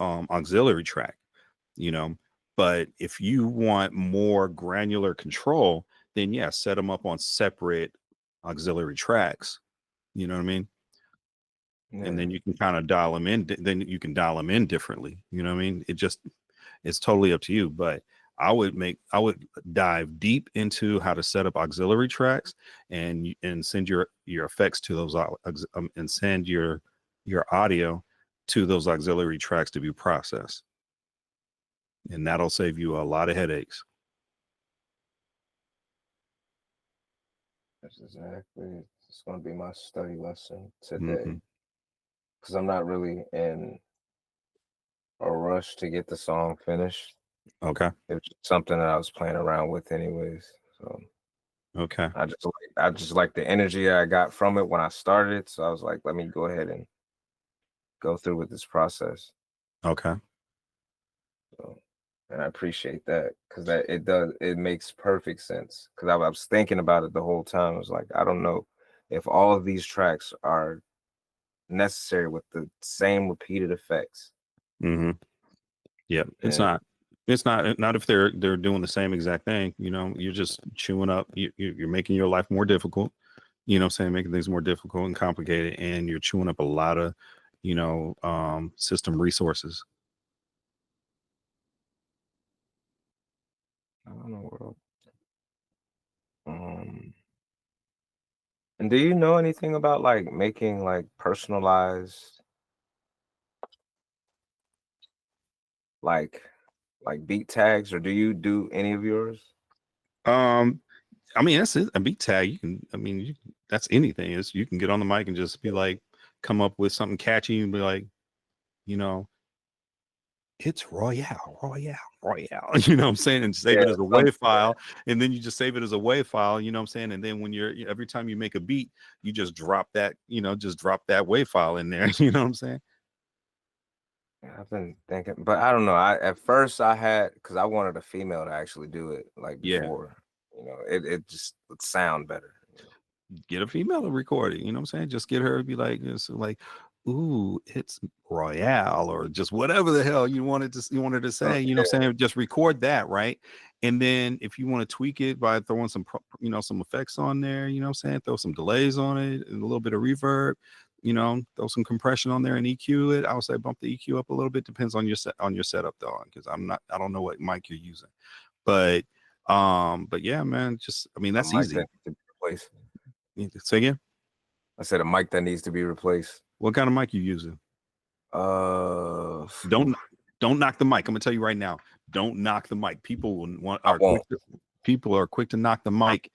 auxiliary track, you know. But if you want more granular control, then yeah, set them up on separate auxiliary tracks. You know what I mean? And yeah. then you can kind of dial them in. Then you can dial them in differently. You know what I mean? It's totally up to you. But I would dive deep into how to set up auxiliary tracks and send your effects to those and send your audio to those auxiliary tracks to be processed, and that'll save you a lot of headaches. That's exactly. It's going to be my study lesson today, Hmm. because I'm not really in a rush to get the song finished. Okay. It was just something that I was playing around with, anyways. So Okay. I just like the energy I got from it when I started. So I was like, let me go ahead and go through with this process. Okay. So, and I appreciate that, because it makes perfect sense. Because I was thinking about it the whole time. I was like, I don't know if all of these tracks are necessary with the same repeated effects. Hmm. Yep. It's And not. It's not if they're doing the same exact thing. You know, you're just chewing up. You're making your life more difficult. You know what I'm saying? Making things more difficult and complicated, and you're chewing up a lot of, system resources. I don't know what else. And do you know anything about like making like personalized like beat tags, or do you do any of yours? Um, I mean, that's it. A beat tag. You can. I mean, that's anything. Is you can get on the mic and just be like, come up with something catchy and be like, you know, it's Royale, Royale, Royale. You know what I'm saying? And save Yeah, it as a some, WAV file. And then you just save it as a WAV file, you know what I'm saying? And then when every time you make a beat, you just drop that, just drop that WAV file in there. You know what I'm saying? yeah, I've been thinking, but I don't know. I At first I had, because I wanted a female to actually do it, like Yeah. before, it just would sound better. Get a female to record it. You know what I'm saying? Just get her to be like, it's like, ooh, it's Royale, or just whatever the hell you wanted to say, you know what I'm saying? Just record that, right? And then if you want to tweak it by throwing some some effects on there, you know what I'm saying? Throw some delays on it and a little bit of reverb, throw some compression on there and EQ it. I would say bump the EQ up a little bit. Depends on your setup though, because I don't know what mic you're using. But yeah, man, just I mean A that's mic easy. that needs to be replaced. Say again. I said a mic that needs to be replaced. What kind of mic you using? Oof, Don't don't knock the mic. I'm gonna tell you right now. Don't knock the mic. I won't. People are quick to knock the mic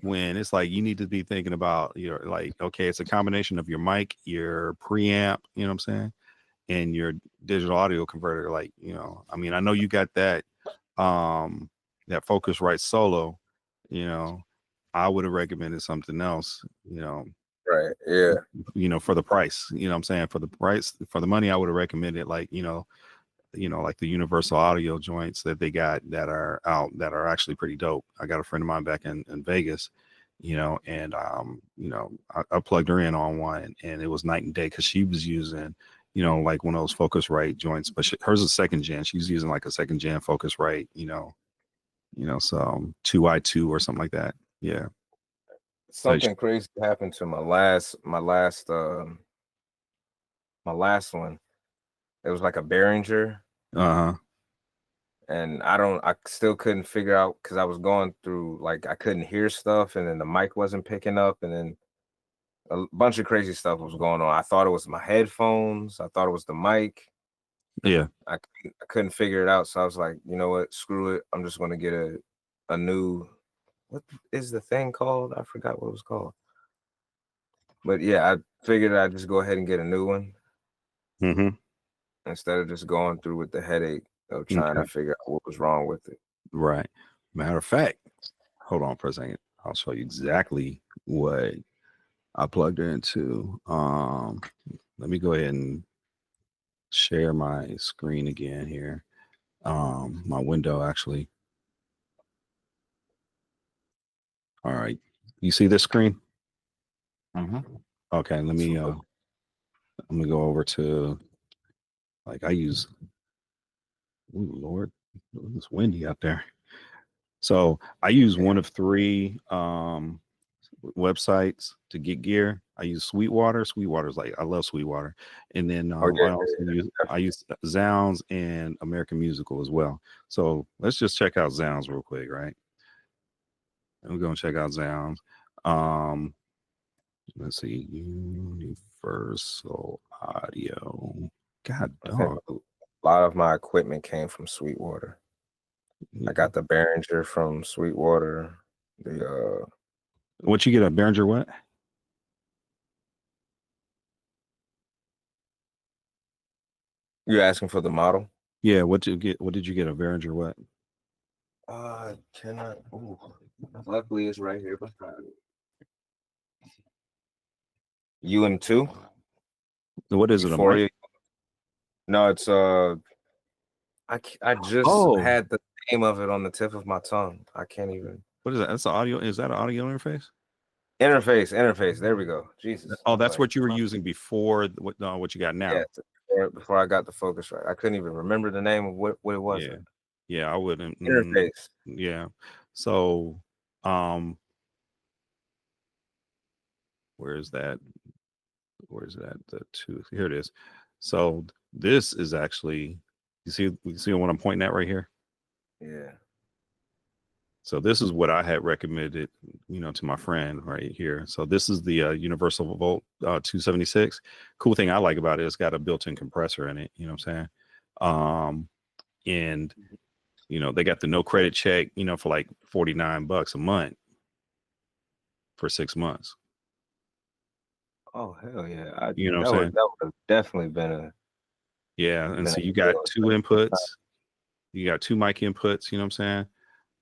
when it's like you need to be thinking about your like, okay, it's a combination of your mic, your preamp, you know what I'm saying, and your digital audio converter. Like, I mean, I know you got that Focusrite Solo, you know, I would have recommended something else, Right. Yeah. For the price, what I'm saying, for the price, for the money, I would have recommended like, like the universal audio joints that they got that are out that are actually pretty dope. I got a friend of mine back in Vegas, and I plugged her in on one and it was night and day because she was using, like one of those Focusrite joints, but hers is second gen. She's using like a second gen Focusrite, so 2i2 or something like that. Yeah. Something crazy happened to my last one. It was like a Behringer. Uh-huh. And I still couldn't figure out because I was going through, like, I couldn't hear stuff, and then the mic wasn't picking up, and then a bunch of crazy stuff was going on. I thought it was my headphones. I thought it was the mic. Yeah. I couldn't figure it out. So I was like, you know what? Screw it. I'm just going to get a new, what is the thing called? I forgot what it was called. But yeah, I figured I'd just go ahead and get a new one instead of just going through with the headache of trying to figure out what was wrong with it. Right. Matter of fact, hold on for a second. I'll show you exactly what I plugged it into. Let me go ahead and share my screen again here. My window actually. All right. You see this screen? Okay, let me go over to, like, I use, ooh, Lord, it's windy out there. So I use one of three websites to get gear. I use Sweetwater. Sweetwater's like, I love Sweetwater. And then I use Zounds and American Musical as well. So let's just check out Zounds real quick, right? And we're gonna check out Zounds. Let's see, Universal Audio. God dog. A lot of my equipment came from Sweetwater. I got the Behringer from Sweetwater. What you get a Behringer what? You asking for the model? Yeah, what did you get a Behringer what? Cannot. Ooh, luckily it's right here beside me. UM2. What is it? A mic? No, it's I just had the name of it on the tip of my tongue. I can't even. What is that? That's the audio. Is that an audio interface? Interface. There we go. Jesus. Oh, that's what you were using before what you got now. Yeah, before I got the Focusrite. I couldn't even remember the name of what it was. Yeah, I wouldn't. Interface. Yeah. So, where's that? Where's that? The two. Here it is. So this is actually, you see what I'm pointing at right here? Yeah. So this is what I had recommended, to my friend right here. So this is the Universal Volt 276. Cool thing I like about it, it's got a built-in compressor in it. You know what I'm saying? And they got the no credit check, for like $49 a month for 6 months. Oh hell yeah! You know what I'm saying? That would have definitely been and so you got two inputs, you got two mic inputs. You know what I'm saying?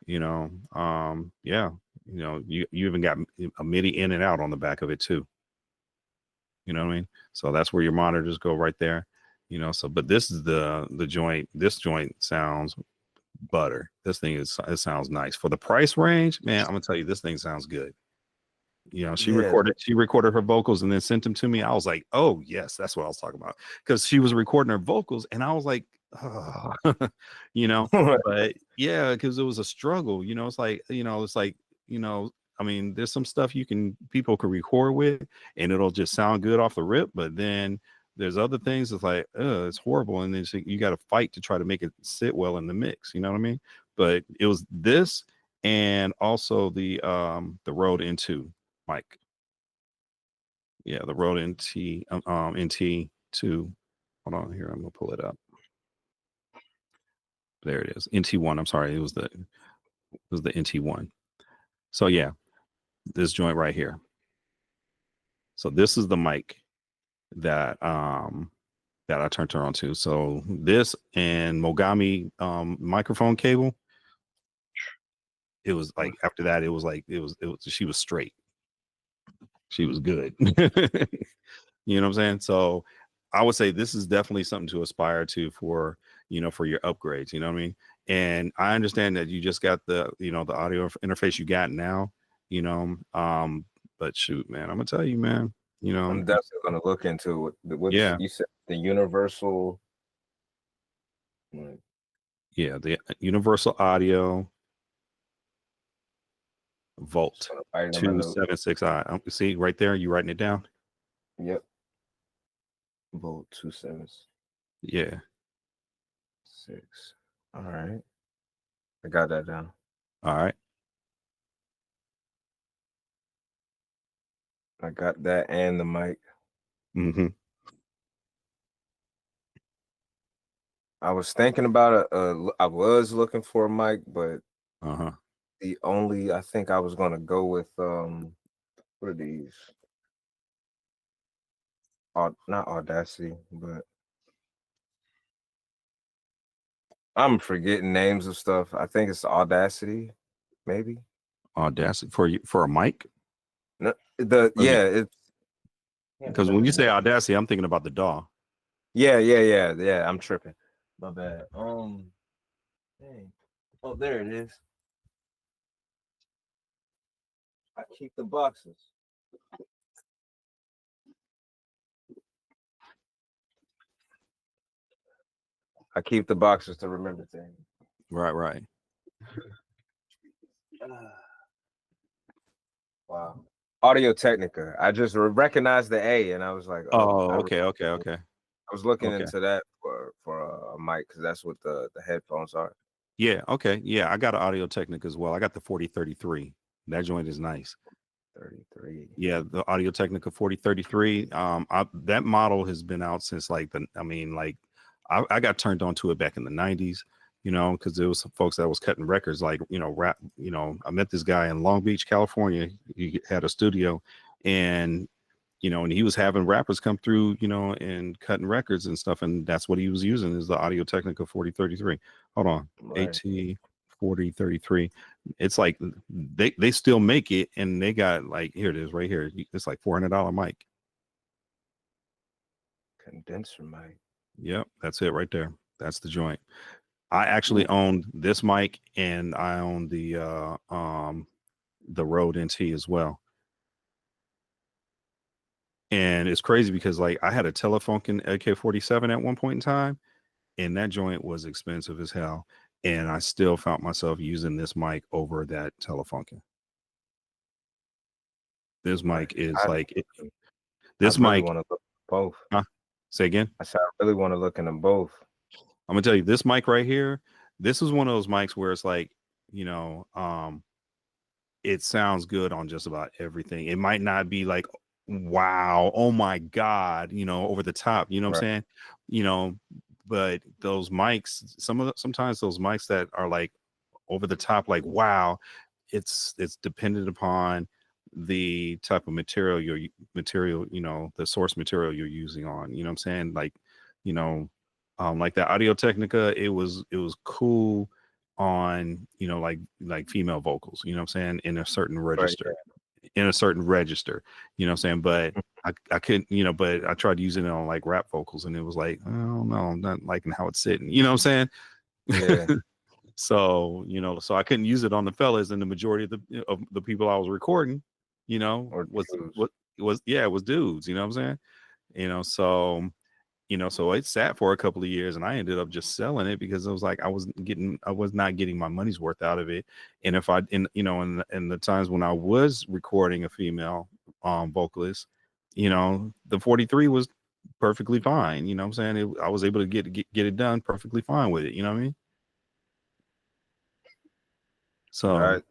You even got a MIDI in and out on the back of it too. You know what I mean? So that's where your monitors go right there. But this is the joint. This joint sounds butter. This thing it sounds nice for the price range, man. I'm gonna tell you, this thing sounds good. She recorded her vocals and then sent them to me. I was like, oh yes, that's what I was talking about, because she was recording her vocals and I was like, oh. But yeah, because it was a struggle. I mean, there's some stuff people can record with and it'll just sound good off the rip, but then there's other things that's like, it's horrible, and then you got to fight to try to make it sit well in the mix. You know what I mean? But it was this, and also the Rode N2 mic. Yeah, the Rode NT2. Hold on here, I'm gonna pull it up. There it is, NT1. I'm sorry, it was the NT1. So yeah, This joint right here. So this is the mic that I turned her on to. So this and Mogami microphone cable. It was like after that, it was she was straight. She was good. You know what I'm saying? So I would say this is definitely something to aspire to for, for your upgrades, you know what I mean? And I understand that you just got the audio interface you got now, but shoot, man, I'm gonna tell you, man, I'm definitely gonna look into it. What's yeah, you said the universal? yeah, the universal audio Volt 276i. See right there, you writing it down? Yep. Volt 276. Yeah. All right. I got that down. All right. I got that and the mic. Mm-hmm. I was thinking about it. I was looking for a mic, but I think I was gonna go with what are these? Not Audacity, but I'm forgetting names of stuff. I think it's Audacity, maybe. Audacity for a mic? No, it's because when you say Audacity, I'm thinking about the DAW. Yeah. I'm tripping. My bad. Dang. Oh, there it is. I keep the boxes. I keep the boxes to remember things. Right. Wow. Audio Technica. I just recognized the A, and I was like, okay. I was looking into that for a mic because that's what the headphones are. Yeah. Okay. Yeah, I got an Audio Technica as well. I got the 4033. That joint is nice. 33. Yeah, the Audio Technica 4033. That model has been out since I got turned on to it back in the 90s. Because there was some folks that was cutting records rap. I met this guy in Long Beach, California. He had a studio, and and he was having rappers come through, and cutting records and stuff, and that's what he was using is the Audio Technica 4033. Hold on, AT 4033. It's like they still make it, and they got here it is right here. It's like $400 mic. Condenser mic. Yep, that's it right there. That's the joint. I actually owned this mic, and I own the Rode NT as well. And it's crazy because I had a Telefunken AK-47 at one point in time, and that joint was expensive as hell. And I still found myself using this mic over that Telefunken. This mic is this I really mic. want to look at both. Huh? Say again? I said I really want to look into both. I'm gonna tell you, this mic right here, this is one of those mics where it's it sounds good on just about everything. It might not be like, wow, oh my God, over the top, you know what I'm saying? But those mics, sometimes those mics that are over the top, wow, it's dependent upon the type of material the source material you're using on, you know what I'm saying? Like that Audio Technica, it was cool on like female vocals, you know what I'm saying, in a certain register, you know what I'm saying, but I couldn't, but I tried using it on rap vocals, and it was I don't know, I'm not liking how it's sitting, you know what I'm saying? Yeah. So so I couldn't use it on the fellas, and the majority of the people I was recording was dudes, you know what I'm saying? So it sat for a couple of years, and I ended up just selling it because it was I was not getting my money's worth out of it. And if in the times when I was recording a female vocalist, the 43 was perfectly fine. You know what I'm saying? I was able to get it done perfectly fine with it. You know what I mean? So I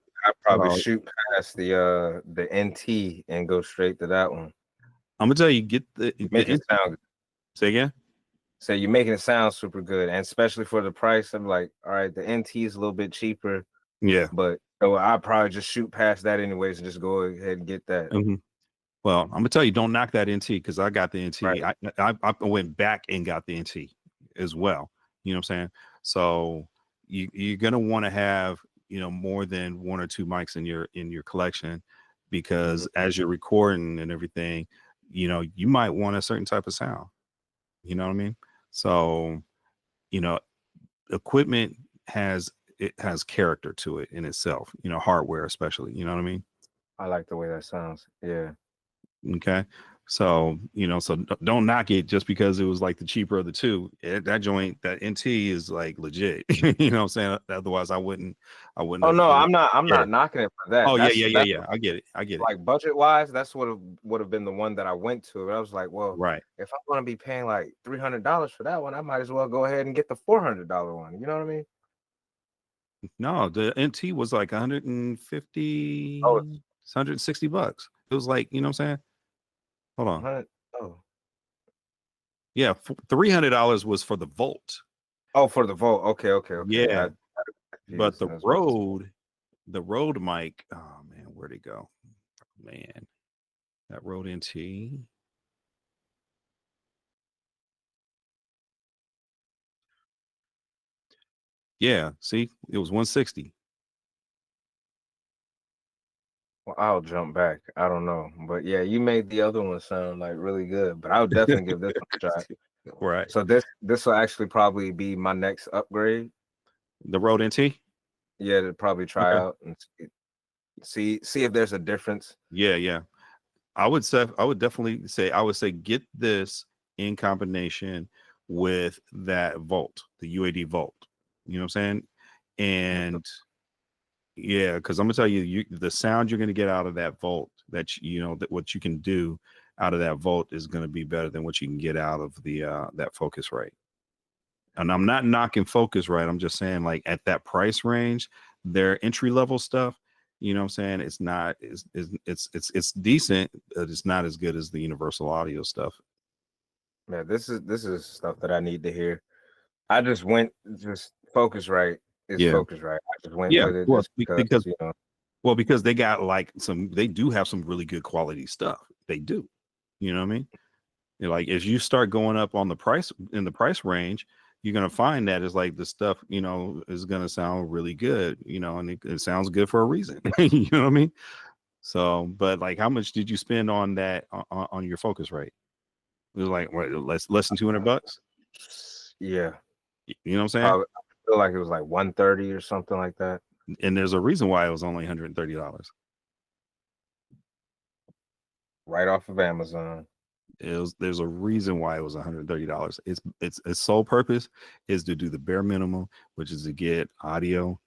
probably shoot past the NT and go straight to that one. I'm gonna tell you, make it sound. Say again. So you're making it sound super good, and especially for the price. I'm like, all right, the NT is a little bit cheaper. Yeah, but So I'll probably just shoot past that anyways and just go ahead and get that. Well, I'm gonna tell you, don't knock that NT because I got the NT. Right. I went back and got the NT as well. You know what I'm saying? So you're gonna want to have more than one or two mics in your collection because as you're recording and everything, you might want a certain type of sound. You know what I mean? So equipment has character to it in itself. Hardware especially. You know what I mean? I like the way that sounds. Yeah. Okay. So, so don't knock it just because it was like the cheaper of the two. That joint, that NT is like legit. You know what I'm saying? Otherwise I wouldn't Oh have, no, I'm not knocking it for that. Oh, That's yeah. I get it. like budget wise, that's what would have been the one that I went to. But I was like, well, Right. if I'm gonna be paying like $300 for that one, I might as well go ahead and get the $400 one. You know what I mean? No, the NT was like 150, Oh, $160. It was like, you know what I'm saying? Hold on. 100. Oh, Yeah, $300 was for the Volt. oh, for the Volt. Okay. Yeah. But The Rode mic, oh man, where'd it go? Man, that Rode NT. Yeah, see, it was 160. Well, I'll jump back. I don't know, but yeah, you made the other one sound like really good. But I would definitely give this one a shot. Right. So this will actually probably be my next upgrade. The Rode NT? Yeah, to probably try out and see if there's a difference. Yeah. I would definitely say get this in combination with that Volt, the UAD Volt. You know what I'm saying? And yeah, because I'm gonna tell you, the sound you're gonna get out of that Volt, that what you can do out of that Volt is gonna be better than what you can get out of the that Focusrite. And I'm not knocking Focusrite. I'm just saying, like, at that price range, their entry level stuff, you know what I'm saying? It's not, it's decent, but it's not as good as the Universal Audio stuff. Man, this is stuff that I need to hear. I just went Focusrite is Yeah. Focusrite. I just went Yeah. with it Well, just because well, because they got like they do have some really good quality stuff. They do. You know what I mean? Like, as you start going up on the price range, you're gonna find that it's like the stuff, is gonna sound really good, and it sounds good for a reason. You know what I mean? So, but like, how much did you spend on that on your Focusrite? It was like what, less than $200. Yeah. You know what I'm saying? I feel like it was like 130 or something like that. And there's a reason why it was only $130. Right off of Amazon. There's a reason why it was $130. Its sole purpose is to do the bare minimum, which is to get audio,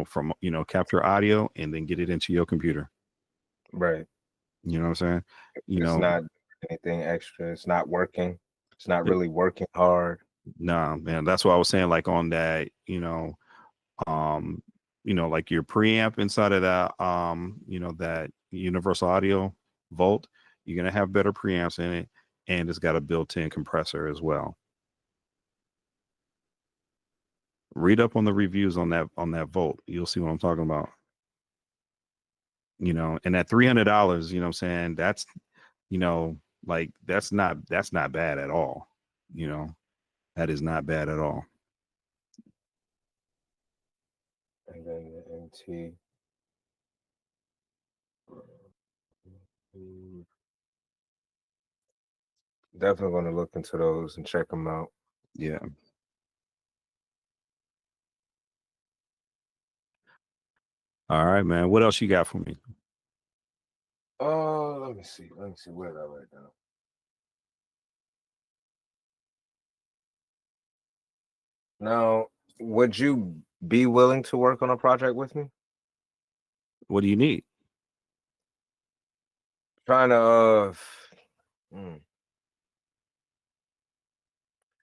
from capture audio and then get it into your computer. Right. You know what I'm saying? It's not anything extra. It's not working. It's not really working hard. Nah, man. That's what I was saying. Like on that, like your preamp inside of that, that Universal Audio Volt, you're gonna have better preamps in it, and it's got a built-in compressor as well. Read up on the reviews on that Volt. You'll see what I'm talking about. And at $300, you know what I'm saying? That's, like that's not bad at all. That is not bad at all. And then the NT. Definitely going to look into those and check them out. Yeah. All right, man. What else you got for me? Let me see. Where that right now. Now, would you be willing to work on a project with me? What do you need? Trying to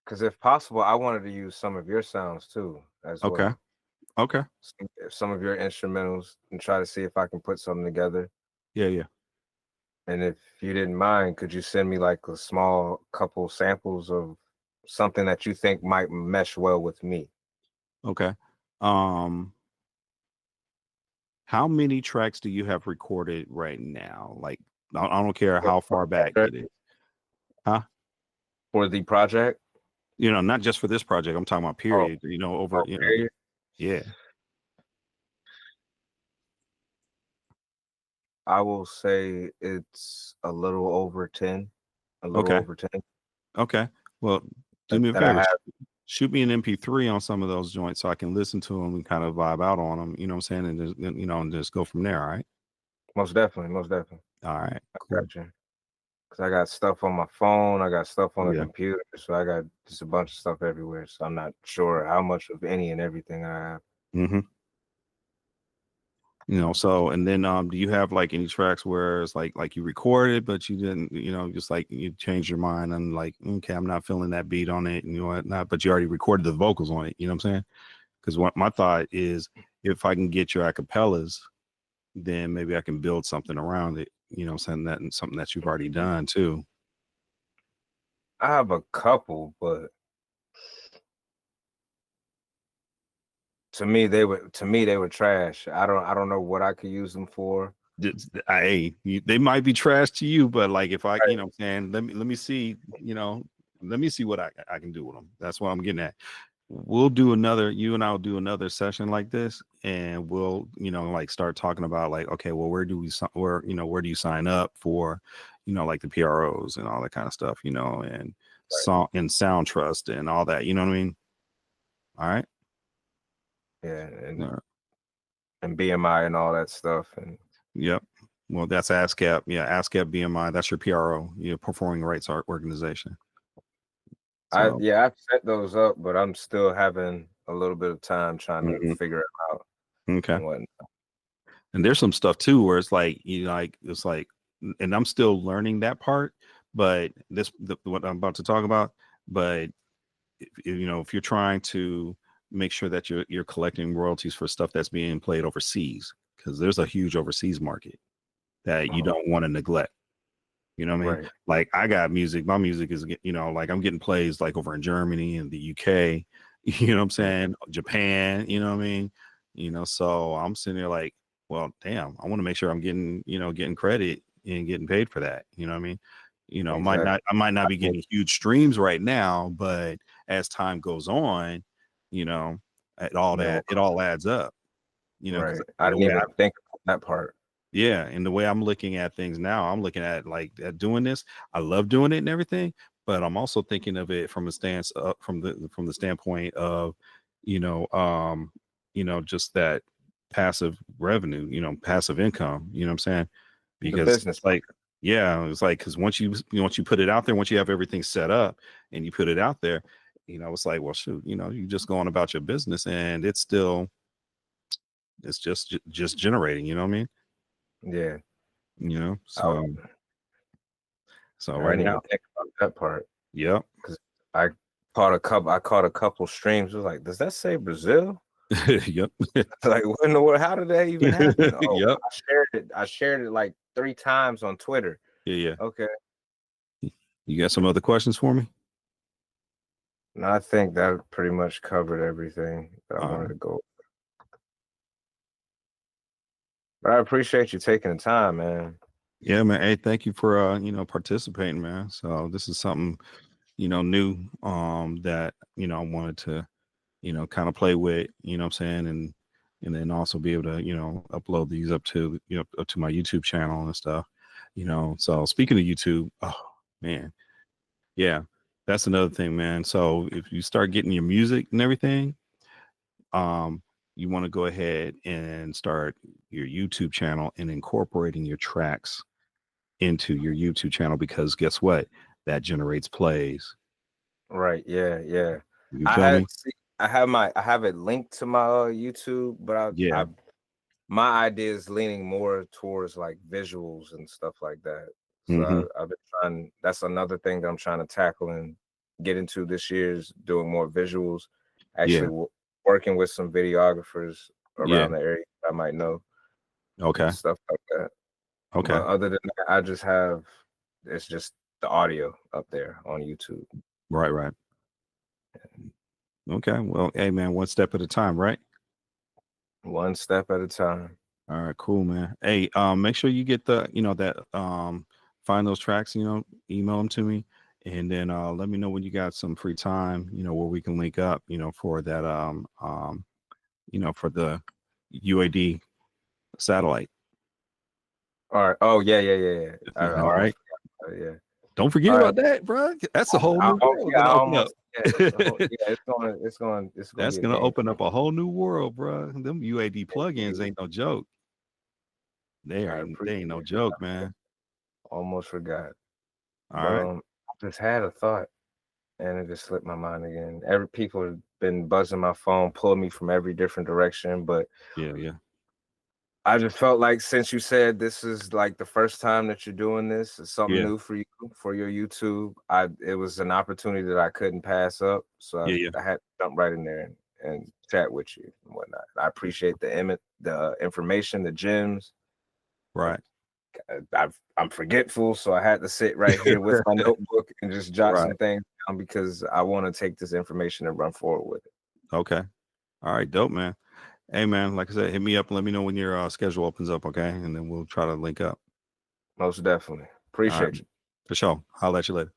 because if possible, I wanted to use some of your sounds too as well. Okay. Some of your instrumentals and try to see if I can put something together. Yeah. And if you didn't mind, could you send me like a small couple samples of something that you think might mesh well with me? Okay. How many tracks do you have recorded right now? Like, I don't care how far back it is. Huh? For the project? Not just for this project. I'm talking about period. Over, period? yeah. I will say it's a little over 10. A little Okay. over 10. Okay. Well, do me a That I favor. have. Shoot me an MP3 on some of those joints so I can listen to them and kind of vibe out on them. You know what I'm saying? And just, and just go from there. All right. Most definitely. Most definitely. All right. I Cool. got you. Because I got stuff on my phone. I got stuff on the Yeah. computer. So I got just a bunch of stuff everywhere. So I'm not sure how much of any and everything I have. Mm-hmm. So and then do you have like any tracks where it's like you recorded but you didn't, just like you changed your mind and like, okay, I'm not feeling that beat on it and whatnot, but you already recorded the vocals on it, you know what I'm saying? Because what my thought is, if I can get your acapellas, then maybe I can build something around it, saying that and something that you've already done too. I have a couple, but to me they were trash. I don't know what I could use them for. They might be trash to you, but like if I, what I'm saying, let me see, let me see what I can do with them. That's what I'm getting at. You and I'll do another session like this, and we'll, like start talking about like, okay, well, where do you sign up for, like the PROs and all that kind of stuff, and sound trust and all that, you know what I mean? All right. Yeah, and BMI and all that stuff. And yep. Well, that's ASCAP. Yeah, ASCAP BMI. That's your PRO, Performing Rights Art Organization. So, I've set those up, but I'm still having a little bit of time trying to figure it out. Okay. And there's some stuff too where it's like, it's like, and I'm still learning that part, but what I'm about to talk about, but if you're trying to make sure that you're collecting royalties for stuff that's being played overseas, because there's a huge overseas market that you don't want to neglect. You know what I mean? Right. Like I got music, my music is, like I'm getting plays like over in Germany and the UK, you know what I'm saying? Japan, you know what I mean? So I'm sitting there like, well, damn, I want to make sure I'm getting, getting credit and getting paid for that. You know what I mean? Exactly. I might not be getting huge streams right now, but as time goes on, it all adds up, right. I didn't even think of that part. Yeah, and the way I'm looking at things now, I'm looking at like at doing this. I love doing it and everything, but I'm also thinking of it from a stance from the standpoint of, just that passive revenue, passive income. You know what I'm saying? Because the business, it's like because once you put it out there, once you have everything set up and you put it out there, it's like, well, shoot, you just going about your business and it's just generating. You know what I mean? Yeah. So I right didn't now, even think about that part. yep. Because I caught a couple streams. It was like, does that say Brazil? Yep. Like, what in the world? How did that even happen? Oh, Yep. I shared it like 3 times on Twitter. Yeah. Okay. You got some other questions for me? No, I think that pretty much covered everything that I wanted to go. But I appreciate you taking the time, man. Yeah, man. Hey, thank you for participating, man. So this is something new that I wanted to kind of play with, what I'm saying, and then also be able to upload these up to up to my YouTube channel and stuff. So speaking of YouTube, oh man, yeah, that's another thing, man. So if you start getting your music and everything, you want to go ahead and start your YouTube channel and incorporating your tracks into your YouTube channel, because guess what? That generates plays. Right. Yeah. Yeah. You feel me? I have it linked to my YouTube, but my idea is leaning more towards like visuals and stuff like that. So I've been trying. That's another thing that I'm trying to tackle and get into this year is doing more visuals. Actually, working with some videographers around the area I might know. Okay. Stuff like that. Okay. But other than that, it's just the audio up there on YouTube. Right. Right. Okay. Well, hey man, one step at a time, right? One step at a time. All right, cool, man. Hey, make sure you get the, that find those tracks, email them to me, and then let me know when you got some free time, where we can link up, for that for the UAD satellite. All right. Oh yeah. I All right. almost forgot. Yeah. Don't forget All right. about that, bro. That's a whole new world Yeah, I gonna open up. almost. Yeah, it's gonna That's be a gonna game. open up a whole new world, bro. Them UAD plugins ain't no joke. I They ain't appreciate no it. joke, man. Almost forgot. All But right. I just had a thought and it just slipped my mind again. Every people have been buzzing my phone, pulling me from every different direction. But Yeah. I just felt like since you said this is like the first time that you're doing this, it's something Yeah. new for you for your YouTube. It was an opportunity that I couldn't pass up. So Yeah. I had to jump right in there and chat with you and whatnot. I appreciate the information, the gems. Right. I'm forgetful, so I had to sit right here with my notebook and just jot Right. some things down because I want to take this information and run forward with it. Okay. All right. Dope, man. Hey, man. Like I said, hit me up and let me know when your schedule opens up. Okay, and then we'll try to link up. Most definitely. All right. Appreciate you. For sure. I'll let you later.